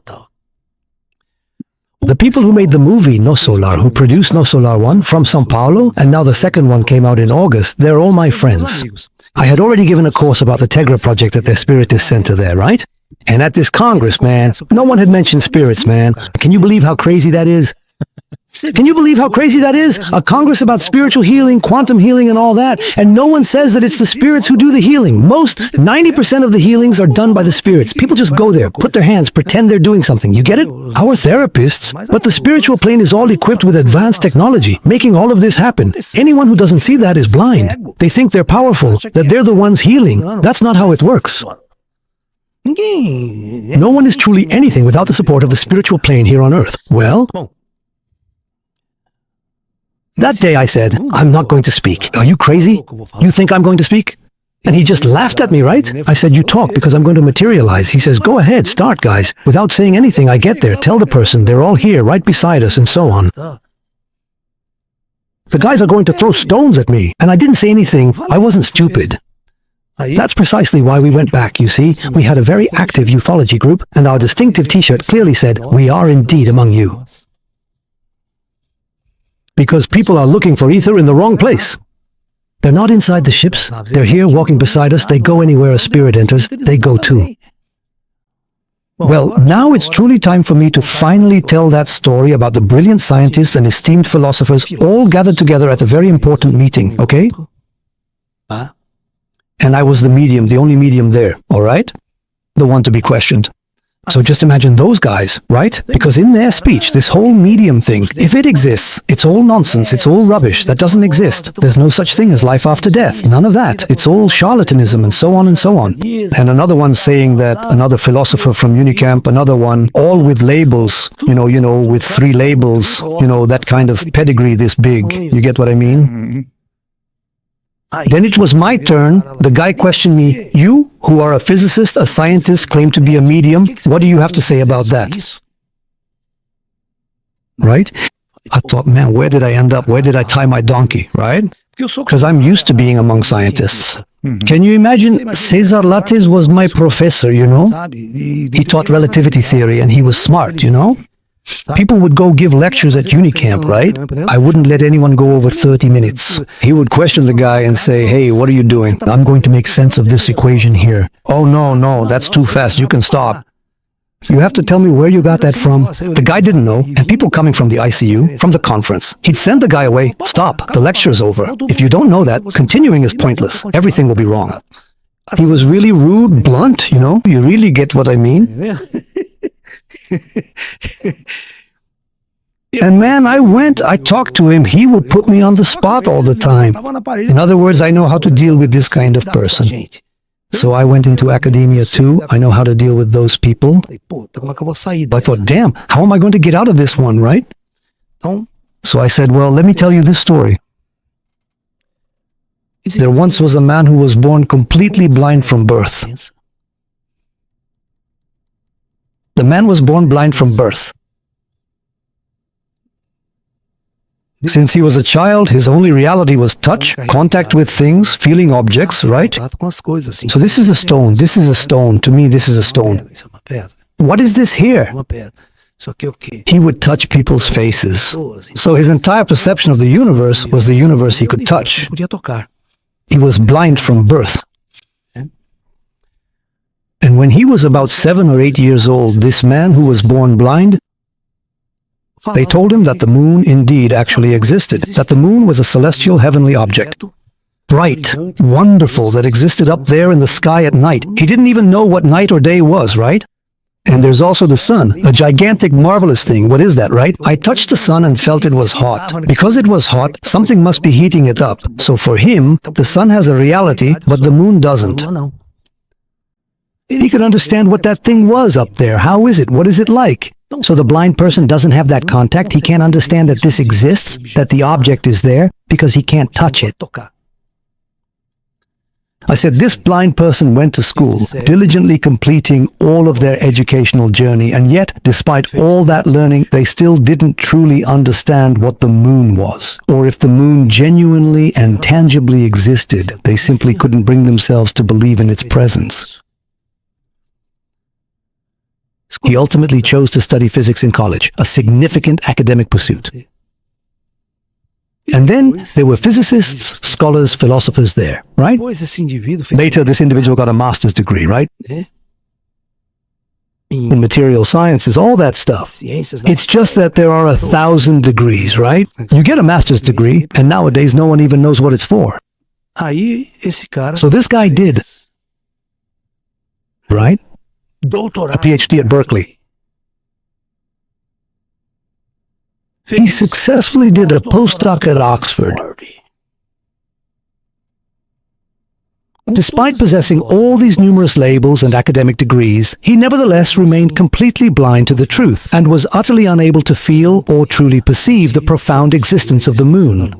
The people who made the movie No Solar, who produced No Solar 1 from Sao Paulo, and now the second one came out in August, they're all my friends. I had already given a course about the Tegra project at their Spiritist Center there, right? And at this Congress, man, no one had mentioned spirits, man. Can you believe how crazy that is? Can you believe how crazy that is? A congress about spiritual healing, quantum healing, and all that, and no one says that it's the spirits who do the healing. 90% of the healings are done by the spirits. People just go there, put their hands, pretend they're doing something. You get it? Our therapists. But the spiritual plane is all equipped with advanced technology, making all of this happen. Anyone who doesn't see that is blind. They think they're powerful, that they're the ones healing. That's not how it works. No one is truly anything without the support of the spiritual plane here on Earth. Well, that day I said, I'm not going to speak. Are you crazy? You think I'm going to speak? And he just laughed at me, right? I said, you talk because I'm going to materialize. He says, go ahead, start, guys. Without saying anything, I get there, tell the person, they're all here, right beside us, and so on. The guys are going to throw stones at me. And I didn't say anything. I wasn't stupid. That's precisely why we went back, you see. We had a very active ufology group, and our distinctive t-shirt clearly said, we are indeed among you. Because people are looking for ether in the wrong place. They're not inside the ships. They're here walking beside us. They go anywhere a spirit enters. They go too. Well, now it's truly time for me to finally tell that story about the brilliant scientists and esteemed philosophers all gathered together at a very important meeting, okay? And I was the medium, the only medium there, all right? The one to be questioned. So just imagine those guys, right? Because in their speech, this whole medium thing, if it exists, it's all nonsense, it's all rubbish, that doesn't exist. There's no such thing as life after death, none of that. It's all charlatanism and so on and so on. And another one saying that, another philosopher from UNICAMP, another one, all with labels, you know, with 3 labels, that kind of pedigree this big. You get what I mean? Then it was my turn. The guy questioned me, you, who are a physicist, a scientist, claim to be a medium, what do you have to say about that? Right? I thought, man, where did I end up? Where did I tie my donkey, right? Because I'm used to being among scientists. Can you imagine? Cesar Lattes was my professor, He taught relativity theory and he was smart, People would go give lectures at UNICAMP, right? I wouldn't let anyone go over 30 minutes. He would question the guy and say, hey, what are you doing? I'm going to make sense of this equation here. Oh, no, that's too fast. You can stop. You have to tell me where you got that from. The guy didn't know, and people coming from the ICU, from the conference. He'd send the guy away. Stop, the lecture's over. If you don't know that, continuing is pointless. Everything will be wrong. He was really rude, blunt, You really get what I mean? And man, I talked to him, he would put me on the spot all the time. In other words, I know how to deal with this kind of person. So I went into academia too. I know how to deal with those people. I thought, damn, how am I going to get out of this one, right? So I said, well, let me tell you this story. There once was a man who was born completely blind from birth. The man was born blind from birth. Since he was a child, his only reality was touch, contact with things, feeling objects, right? So this is a stone, this is a stone. To me, this is a stone. What is this here? He would touch people's faces. So his entire perception of the universe was the universe he could touch. He was blind from birth. And when he was about 7 or 8 years old, this man who was born blind, they told him that the moon indeed actually existed, that the moon was a celestial heavenly object. Bright, wonderful, that existed up there in the sky at night. He didn't even know what night or day was, right? And there's also the sun, a gigantic, marvelous thing. What is that, right? I touched the sun and felt it was hot. Because it was hot, something must be heating it up. So for him, the sun has a reality, but the moon doesn't. He could understand what that thing was up there. How is it? What is it like? So the blind person doesn't have that contact. He can't understand that this exists, that the object is there, because he can't touch it. I said, this blind person went to school, diligently completing all of their educational journey, and yet, despite all that learning, they still didn't truly understand what the moon was, or if the moon genuinely and tangibly existed. They simply couldn't bring themselves to believe in its presence. He ultimately chose to study physics in college, a significant academic pursuit. And then there were physicists, scholars, philosophers there, right? Later, this individual got a master's degree, right? in material sciences, all that stuff. It's just that there are 1,000 degrees, right? You get a master's degree, and nowadays no one even knows what it's for. So this guy did, right? A PhD at Berkeley. He successfully did a postdoc at Oxford. Despite possessing all these numerous labels and academic degrees, he nevertheless remained completely blind to the truth and was utterly unable to feel or truly perceive the profound existence of the moon.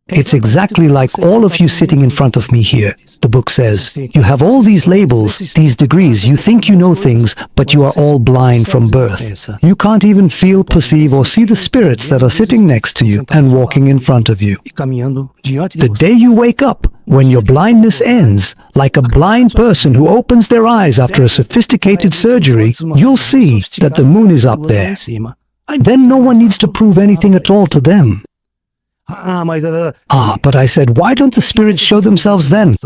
It's exactly like all of you sitting in front of me here. The book says, you have all these labels, these degrees, you think you know things, but you are all blind from birth. You can't even feel, perceive, or see the spirits that are sitting next to you and walking in front of you. The day you wake up, when your blindness ends, like a blind person who opens their eyes after a sophisticated surgery, you'll see that the moon is up there. Then no one needs to prove anything at all to them. But I said, why don't the spirits show themselves then?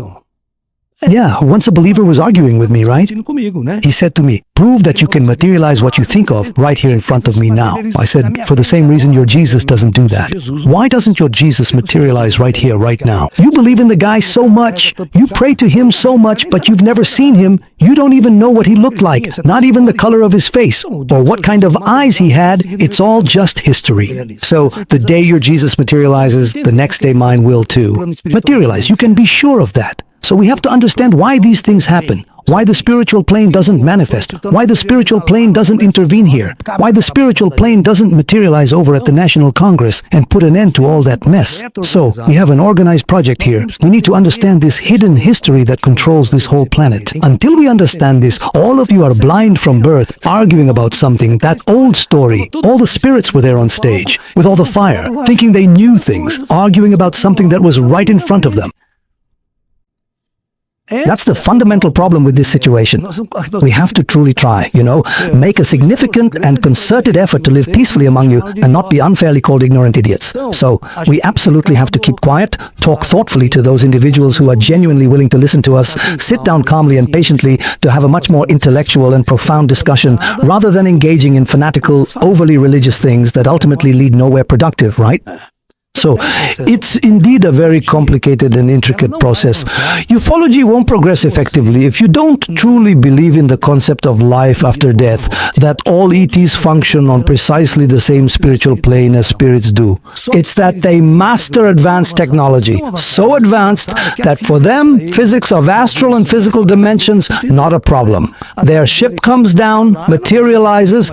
Yeah, once a believer was arguing with me, right? He said to me, prove that you can materialize what you think of right here in front of me now. I said, for the same reason your Jesus doesn't do that. Why doesn't your Jesus materialize right here, right now? You believe in the guy so much, you pray to him so much, but you've never seen him. You don't even know what he looked like, not even the color of his face, or what kind of eyes he had. It's all just history. So, the day your Jesus materializes, the next day mine will too. Materialize, you can be sure of that. So we have to understand why these things happen, why the spiritual plane doesn't manifest, why the spiritual plane doesn't intervene here, why the spiritual plane doesn't materialize over at the National Congress and put an end to all that mess. So, we have an organized project here. We need to understand this hidden history that controls this whole planet. Until we understand this, all of you are blind from birth, arguing about something, that old story. All the spirits were there on stage, with all the fire, thinking they knew things, arguing about something that was right in front of them. That's the fundamental problem with this situation. We have to truly try, make a significant and concerted effort to live peacefully among you and not be unfairly called ignorant idiots. So, we absolutely have to keep quiet, talk thoughtfully to those individuals who are genuinely willing to listen to us, sit down calmly and patiently to have a much more intellectual and profound discussion rather than engaging in fanatical, overly religious things that ultimately lead nowhere productive, right? So, it's indeed a very complicated and intricate process. Ufology won't progress effectively if you don't truly believe in the concept of life after death, that all ETs function on precisely the same spiritual plane as spirits do. It's that they master advanced technology, so advanced that for them, physics of astral and physical dimensions, not a problem. Their ship comes down, materializes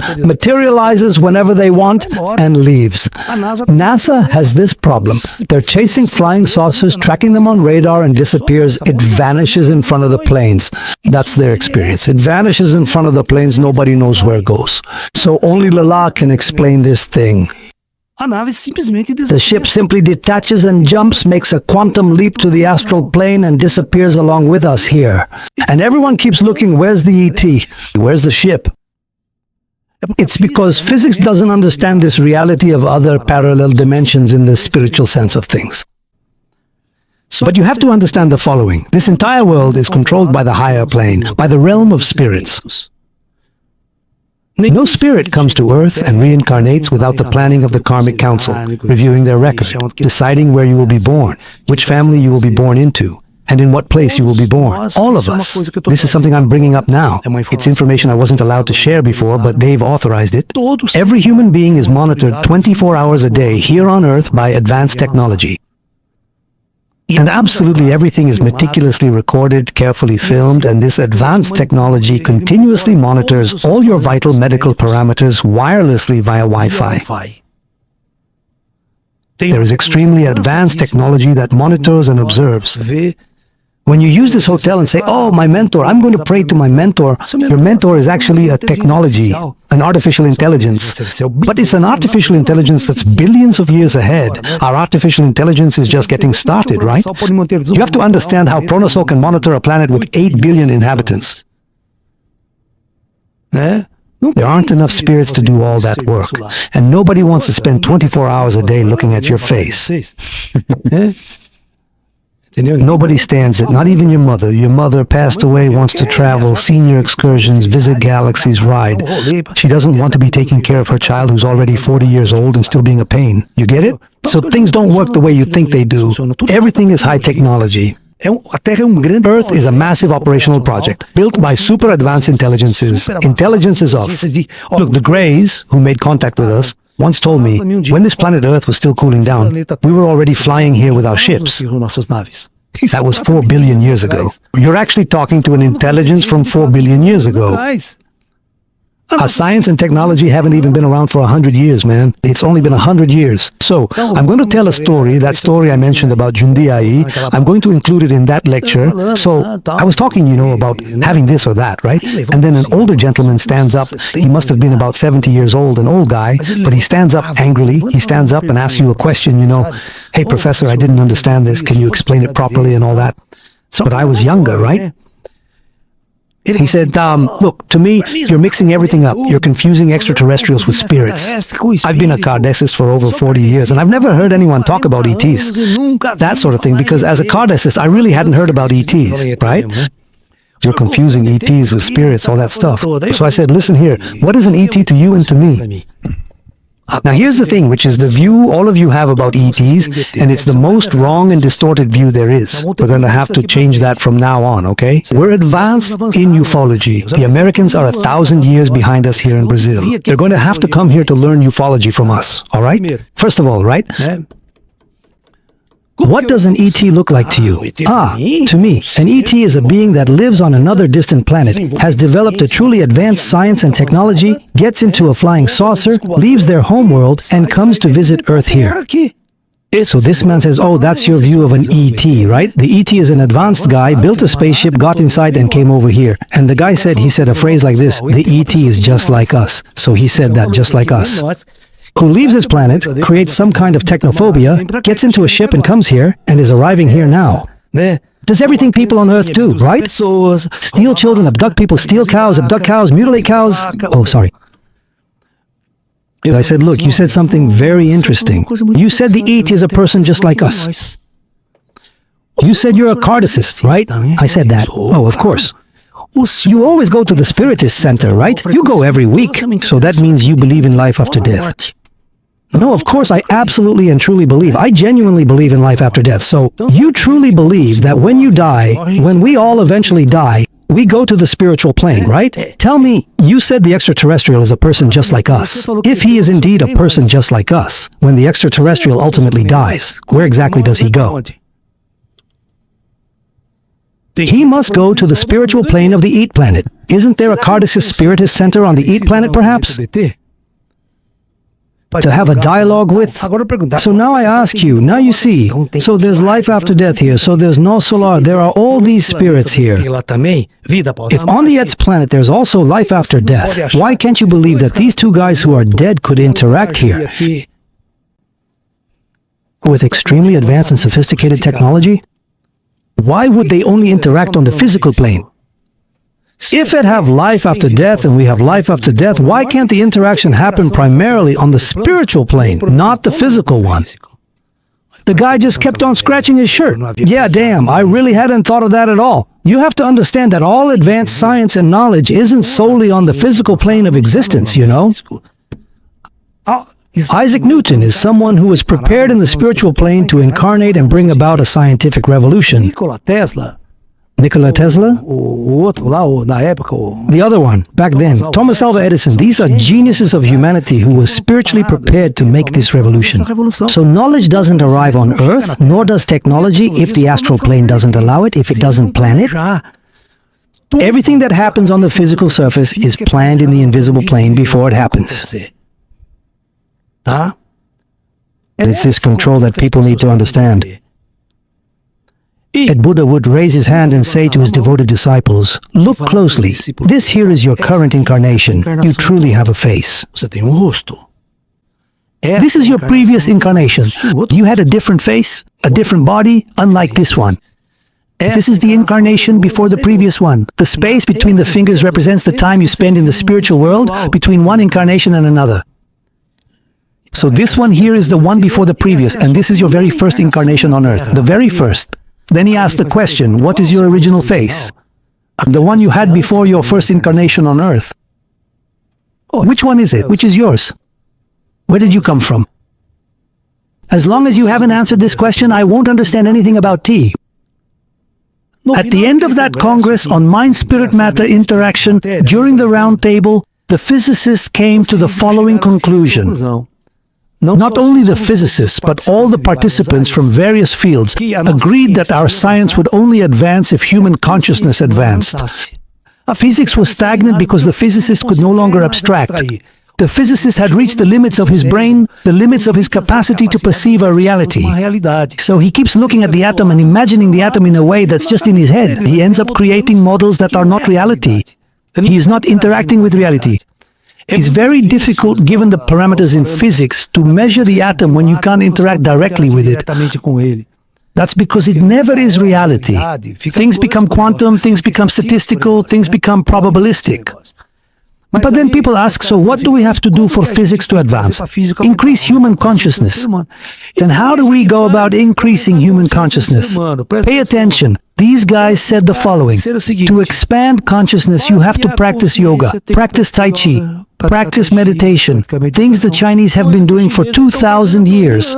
whenever they want, and leaves. NASA has this problem. They're chasing flying saucers, tracking them on radar, and disappears. It vanishes in front of the planes. That's their experience. It vanishes in front of the planes. Nobody knows where it goes. So only Lala can explain this thing. The ship simply detaches and jumps, makes a quantum leap to the astral plane, and disappears along with us here. And everyone keeps looking, where's the ET? Where's the ship? It's because physics doesn't understand this reality of other parallel dimensions in the spiritual sense of things. But you have to understand the following. This entire world is controlled by the higher plane, by the realm of spirits. No spirit comes to Earth and reincarnates without the planning of the Karmic Council, reviewing their record, deciding where you will be born, which family you will be born into, and in what place you will be born. All of us. This is something I'm bringing up now. It's information I wasn't allowed to share before, but they've authorized it. Every human being is monitored 24 hours a day here on Earth by advanced technology. And absolutely everything is meticulously recorded, carefully filmed, and this advanced technology continuously monitors all your vital medical parameters wirelessly via Wi-Fi. There is extremely advanced technology that monitors and observes. When you use this hotel and say, oh, my mentor, I'm going to pray to my mentor, your mentor is actually a technology, an artificial intelligence. But it's an artificial intelligence that's billions of years ahead. Our artificial intelligence is just getting started, right? You have to understand how Pronosol can monitor a planet with 8 billion inhabitants. There aren't enough spirits to do all that work, and nobody wants to spend 24 hours a day looking at your face. Nobody stands it, not even your mother. Your mother passed away, wants to travel, senior excursions, visit galaxies, ride. She doesn't want to be taking care of her child who's already 40 years old and still being a pain. You get it? So things don't work the way you think they do. Everything is high technology. Earth is a massive operational project built by super advanced intelligences of, look, the Greys, who made contact with us, once told me, when this planet Earth was still cooling down, we were already flying here with our ships. That was 4 billion years ago. You're actually talking to an intelligence from 4 billion years ago. Our science and technology haven't even been around for 100 years, man. It's only been 100 years. So, I'm going to tell a story, that story I mentioned about Jundiayi. I'm going to include it in that lecture. So, I was talking, about having this or that, right? And then an older gentleman stands up. He must have been about 70 years old, an old guy, but he stands up angrily. He stands up and asks you a question, hey, professor, I didn't understand this. Can you explain it properly and all that? But I was younger, right? He said, look, to me, you're mixing everything up. You're confusing extraterrestrials with spirits. I've been a Kardecist for over 40 years, and I've never heard anyone talk about ETs. That sort of thing, because as a Kardecist, I really hadn't heard about ETs, right? You're confusing ETs with spirits, all that stuff. So I said, listen here, what is an ET to you and to me? Now here's the thing, which is the view all of you have about ETs, and it's the most wrong and distorted view there is. We're going to have to change that from now on, okay? We're advanced in ufology. The Americans are 1,000 years behind us here in Brazil. They're going to have to come here to learn ufology from us, all right? First of all, right? What does an ET look like to you? To me, an ET is a being that lives on another distant planet, has developed a truly advanced science and technology, gets into a flying saucer, leaves their homeworld, and comes to visit Earth here. So this man says, oh, that's your view of an ET, right? The ET is an advanced guy, built a spaceship, got inside, and came over here. And the guy said, he said a phrase like this, the ET is just like us. So he said that, just like us. Who leaves his planet, creates some kind of technophobia, gets into a ship and comes here, and is arriving here now. Does everything people on Earth do, right? Steal children, abduct people, steal cows, abduct cows, mutilate cows. Oh, sorry. I said, look, you said something very interesting. You said the ET is a person just like us. You said you're a Kardecist, right? I said that. Oh, of course. You always go to the Spiritist Center, right? You go every week, so that means you believe in life after death. No, of course, I absolutely and truly believe. I genuinely believe in life after death. So, you truly believe that when you die, when we all eventually die, we go to the spiritual plane, right? Tell me, you said the extraterrestrial is a person just like us. If he is indeed a person just like us, when the extraterrestrial ultimately dies, where exactly does he go? He must go to the spiritual plane of the Eat Planet. Isn't there a Kardecist Spiritist Center on the Eat Planet, perhaps? To have a dialogue with? So now I ask you, now you see, so there's life after death here, so there's no solar, there are all these spirits here. If on the Earth's planet there's also life after death, why can't you believe that these two guys who are dead could interact here? With extremely advanced and sophisticated technology? Why would they only interact on the physical plane? If it have life after death and we have life after death, why can't the interaction happen primarily on the spiritual plane, not the physical one? The guy just kept on scratching his shirt. Yeah, damn, I really hadn't thought of that at all. You have to understand that all advanced science and knowledge isn't solely on the physical plane of existence, Isaac Newton is someone who was prepared in the spiritual plane to incarnate and bring about a scientific revolution. Nikola Tesla? The other one, back then, Thomas Alva Edison. These are geniuses of humanity who were spiritually prepared to make this revolution. So knowledge doesn't arrive on Earth, nor does technology if the astral plane doesn't allow it, if it doesn't plan it. Everything that happens on the physical surface is planned in the invisible plane before it happens. It's this control that people need to understand. Ed Buddha would raise his hand and say to his devoted disciples, look closely, this here is your current incarnation. You truly have a face. This is your previous incarnation. You had a different face, a different body, unlike this one. This is the incarnation before the previous one. The space between the fingers represents the time you spend in the spiritual world between one incarnation and another. So this one here is the one before the previous, and this is your very first incarnation on Earth, the very first. Then he asked the question, what is your original face? The one you had before your first incarnation on Earth. Which one is it? Which is yours? Where did you come from? As long as you haven't answered this question, I won't understand anything about tea. At the end of that Congress on Mind-Spirit-Matter interaction, during the round table, the physicists came to the following conclusion. Not only the physicists, but all the participants from various fields agreed that our science would only advance if human consciousness advanced. Physics was stagnant because the physicist could no longer abstract. The physicist had reached the limits of his brain, the limits of his capacity to perceive a reality. So he keeps looking at the atom and imagining the atom in a way that's just in his head. He ends up creating models that are not reality. He is not interacting with reality. It's very difficult, given the parameters in physics, to measure the atom when you can't interact directly with it. That's because it never is reality. Things become quantum, things become statistical, things become probabilistic. But then people ask, so what do we have to do for physics to advance? Increase human consciousness. Then how do we go about increasing human consciousness? Pay attention. These guys said the following. To expand consciousness, you have to practice yoga, practice Tai Chi, practice meditation, things the Chinese have been doing for 2,000 years.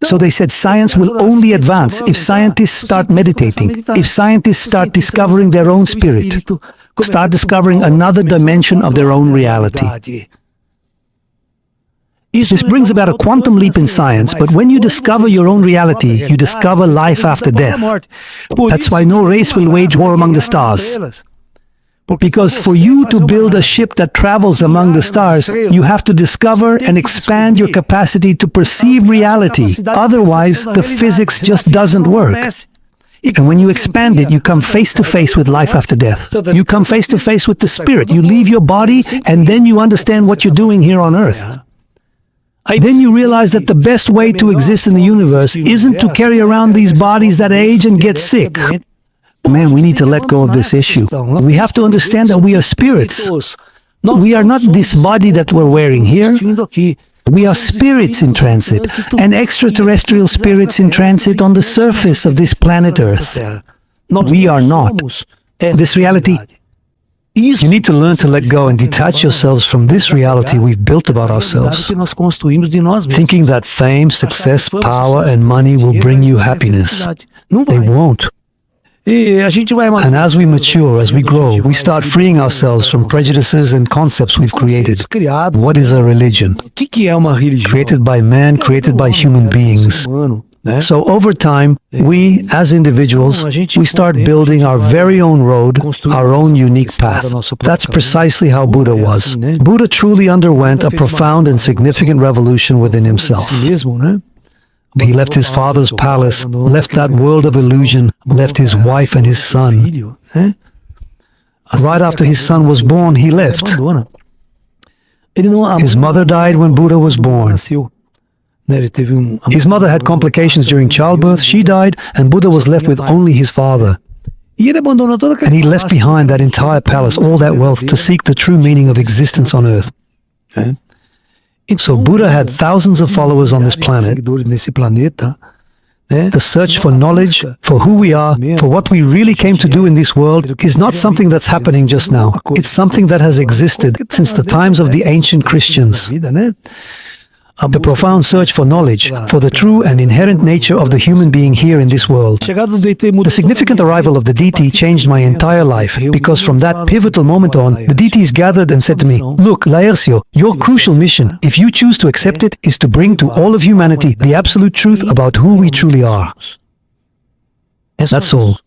So they said science will only advance if scientists start meditating, if scientists start discovering their own spirit, start discovering another dimension of their own reality. This brings about a quantum leap in science, but when you discover your own reality, you discover life after death. That's why no race will wage war among the stars. Because for you to build a ship that travels among the stars, you have to discover and expand your capacity to perceive reality. Otherwise, the physics just doesn't work. And when you expand it, you come face to face with life after death. You come face to face with the spirit. You leave your body, and then you understand what you're doing here on Earth. Then you realize that the best way to exist in the universe isn't to carry around these bodies that age and get sick. Man, we need to let go of this issue. We have to understand that we are spirits. We are not this body that we're wearing here. We are spirits in transit, and extraterrestrial spirits in transit on the surface of this planet Earth. We are not. This reality, you need to learn to let go and detach yourselves from this reality we've built about ourselves, thinking that fame, success, power, and money will bring you happiness. They won't. And as we mature, as we grow, we start freeing ourselves from prejudices and concepts we've created. What is a religion? Created by man, created by human beings. So over time, we, as individuals, we start building our very own road, our own unique path. That's precisely how Buddha was. Buddha truly underwent a profound and significant revolution within himself. He left his father's palace, left that world of illusion, left his wife and his son. Right after his son was born, he left. His mother died when Buddha was born. His mother had complications during childbirth, she died, and Buddha was left with only his father. And he left behind that entire palace, all that wealth, to seek the true meaning of existence on Earth. So Buddha had thousands of followers on this planet. The search for knowledge, for who we are, for what we really came to do in this world is not something that's happening just now. It's something that has existed since the times of the ancient Christians. The profound search for knowledge, for the true and inherent nature of the human being here in this world. The significant arrival of the deity changed my entire life, because from that pivotal moment on, the deities gathered and said to me, "Look, Laércio, your crucial mission, if you choose to accept it, is to bring to all of humanity the absolute truth about who we truly are." That's all.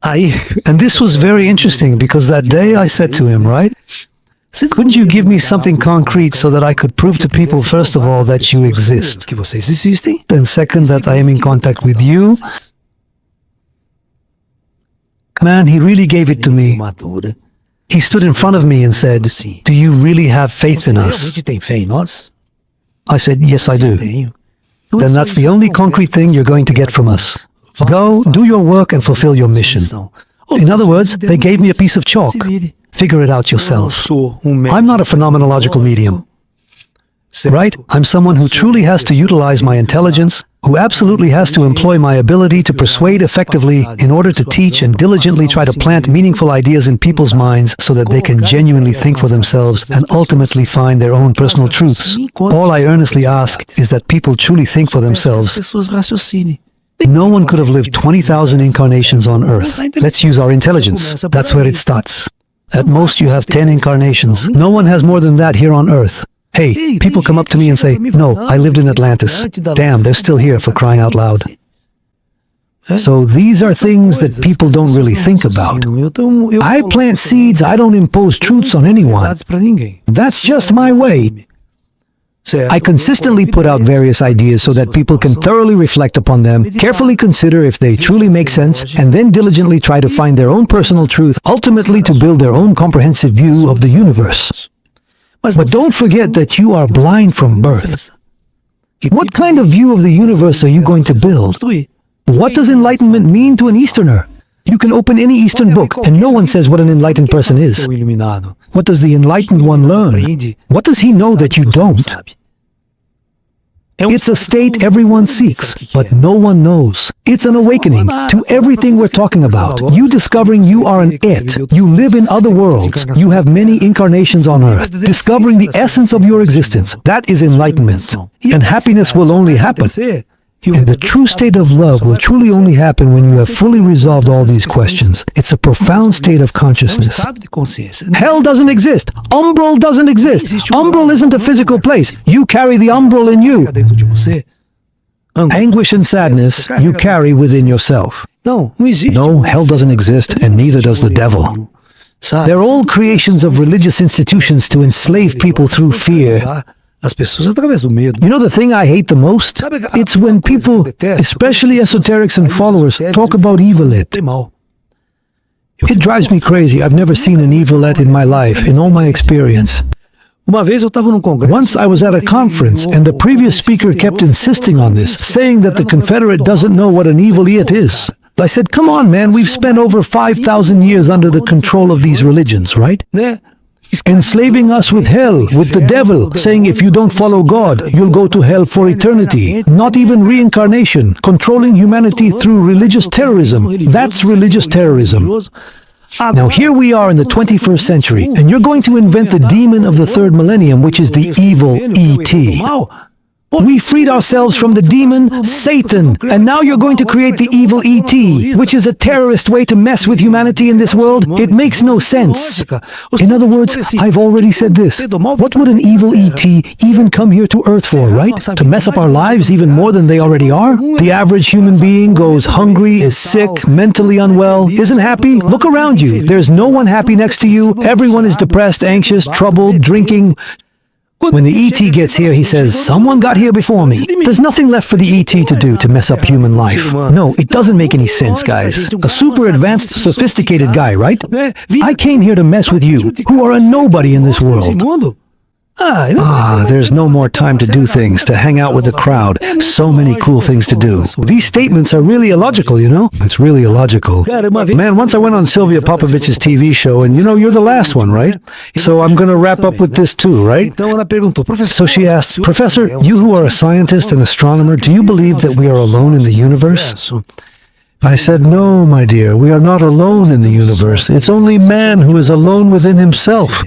And this was very interesting, because that day I said to him, right? Couldn't you give me something concrete so that I could prove to people, first of all, that you exist? Then second, that I am in contact with you? Man, he really gave it to me. He stood in front of me and said, "Do you really have faith in us?" I said, "Yes, I do." Then that's the only concrete thing you're going to get from us. Go, do your work and fulfill your mission. In other words, they gave me a piece of chalk. Figure it out yourself. I'm not a phenomenological medium. Right? I'm someone who truly has to utilize my intelligence, who absolutely has to employ my ability to persuade effectively in order to teach and diligently try to plant meaningful ideas in people's minds so that they can genuinely think for themselves and ultimately find their own personal truths. All I earnestly ask is that people truly think for themselves. No one could have lived 20,000 incarnations on Earth. Let's use our intelligence. That's where it starts. At most you have 10 incarnations. No one has more than that here on Earth. Hey, people come up to me and say, no, I lived in Atlantis. Damn, they're still here for crying out loud. So these are things that people don't really think about. I plant seeds, I don't impose truths on anyone. That's just my way. I consistently put out various ideas so that people can thoroughly reflect upon them, carefully consider if they truly make sense, and then diligently try to find their own personal truth, ultimately to build their own comprehensive view of the universe. But don't forget that you are blind from birth. What kind of view of the universe are you going to build? What does enlightenment mean to an Easterner? You can open any Eastern book, and no one says what an enlightened person is. What does the enlightened one learn? What does he know that you don't? It's a state everyone seeks, but no one knows. It's an awakening to everything we're talking about. You discovering you are an it. You live in other worlds. You have many incarnations on Earth. Discovering the essence of your existence. That is enlightenment. And happiness will only happen. And the true state of love will truly only happen when you have fully resolved all these questions. It's a profound state of consciousness. Hell doesn't exist. Umbral doesn't exist. Umbral isn't a physical place. You carry the umbral in you. Anguish and sadness you carry within yourself. No, hell doesn't exist, and neither does the devil. They're all creations of religious institutions to enslave people through fear. You know the thing I hate the most? It's when people, especially esoterics and followers, talk about evilit. It drives me crazy. I've never seen an evilet in my life, in all my experience. Once I was at a conference, and the previous speaker kept insisting on this, saying that the Confederate doesn't know what an evil it is. I said, come on, man, we've spent over 5,000 years under the control of these religions, right? Enslaving us with hell, with the devil, saying if you don't follow God, you'll go to hell for eternity. Not even reincarnation, controlling humanity through religious terrorism. That's religious terrorism. Now here we are in the 21st century, and you're going to invent the demon of the third millennium, which is the evil E.T. We freed ourselves from the demon, Satan, and now you're going to create the evil E.T., which is a terrorist way to mess with humanity in this world? It makes no sense. In other words, I've already said this. What would an evil E.T. even come here to Earth for, right? To mess up our lives even more than they already are? The average human being goes hungry, is sick, mentally unwell, isn't happy? Look around you. There's no one happy next to you. Everyone is depressed, anxious, troubled, drinking. When the E.T. gets here, he says, someone got here before me. There's nothing left for the E.T. to do to mess up human life. No, it doesn't make any sense, guys. A super advanced, sophisticated guy, right? I came here to mess with you, who are a nobody in this world. There's no more time to do things, to hang out with the crowd. So many cool things to do. These statements are really illogical, you know? It's really illogical. Man, once I went on Sylvia Popovich's TV show, and you know, you're the last one, right? So I'm gonna wrap up with this too, right? So she asked, Professor, you who are a scientist and astronomer, do you believe that we are alone in the universe? I said, no, my dear, we are not alone in the universe. It's only man who is alone within himself.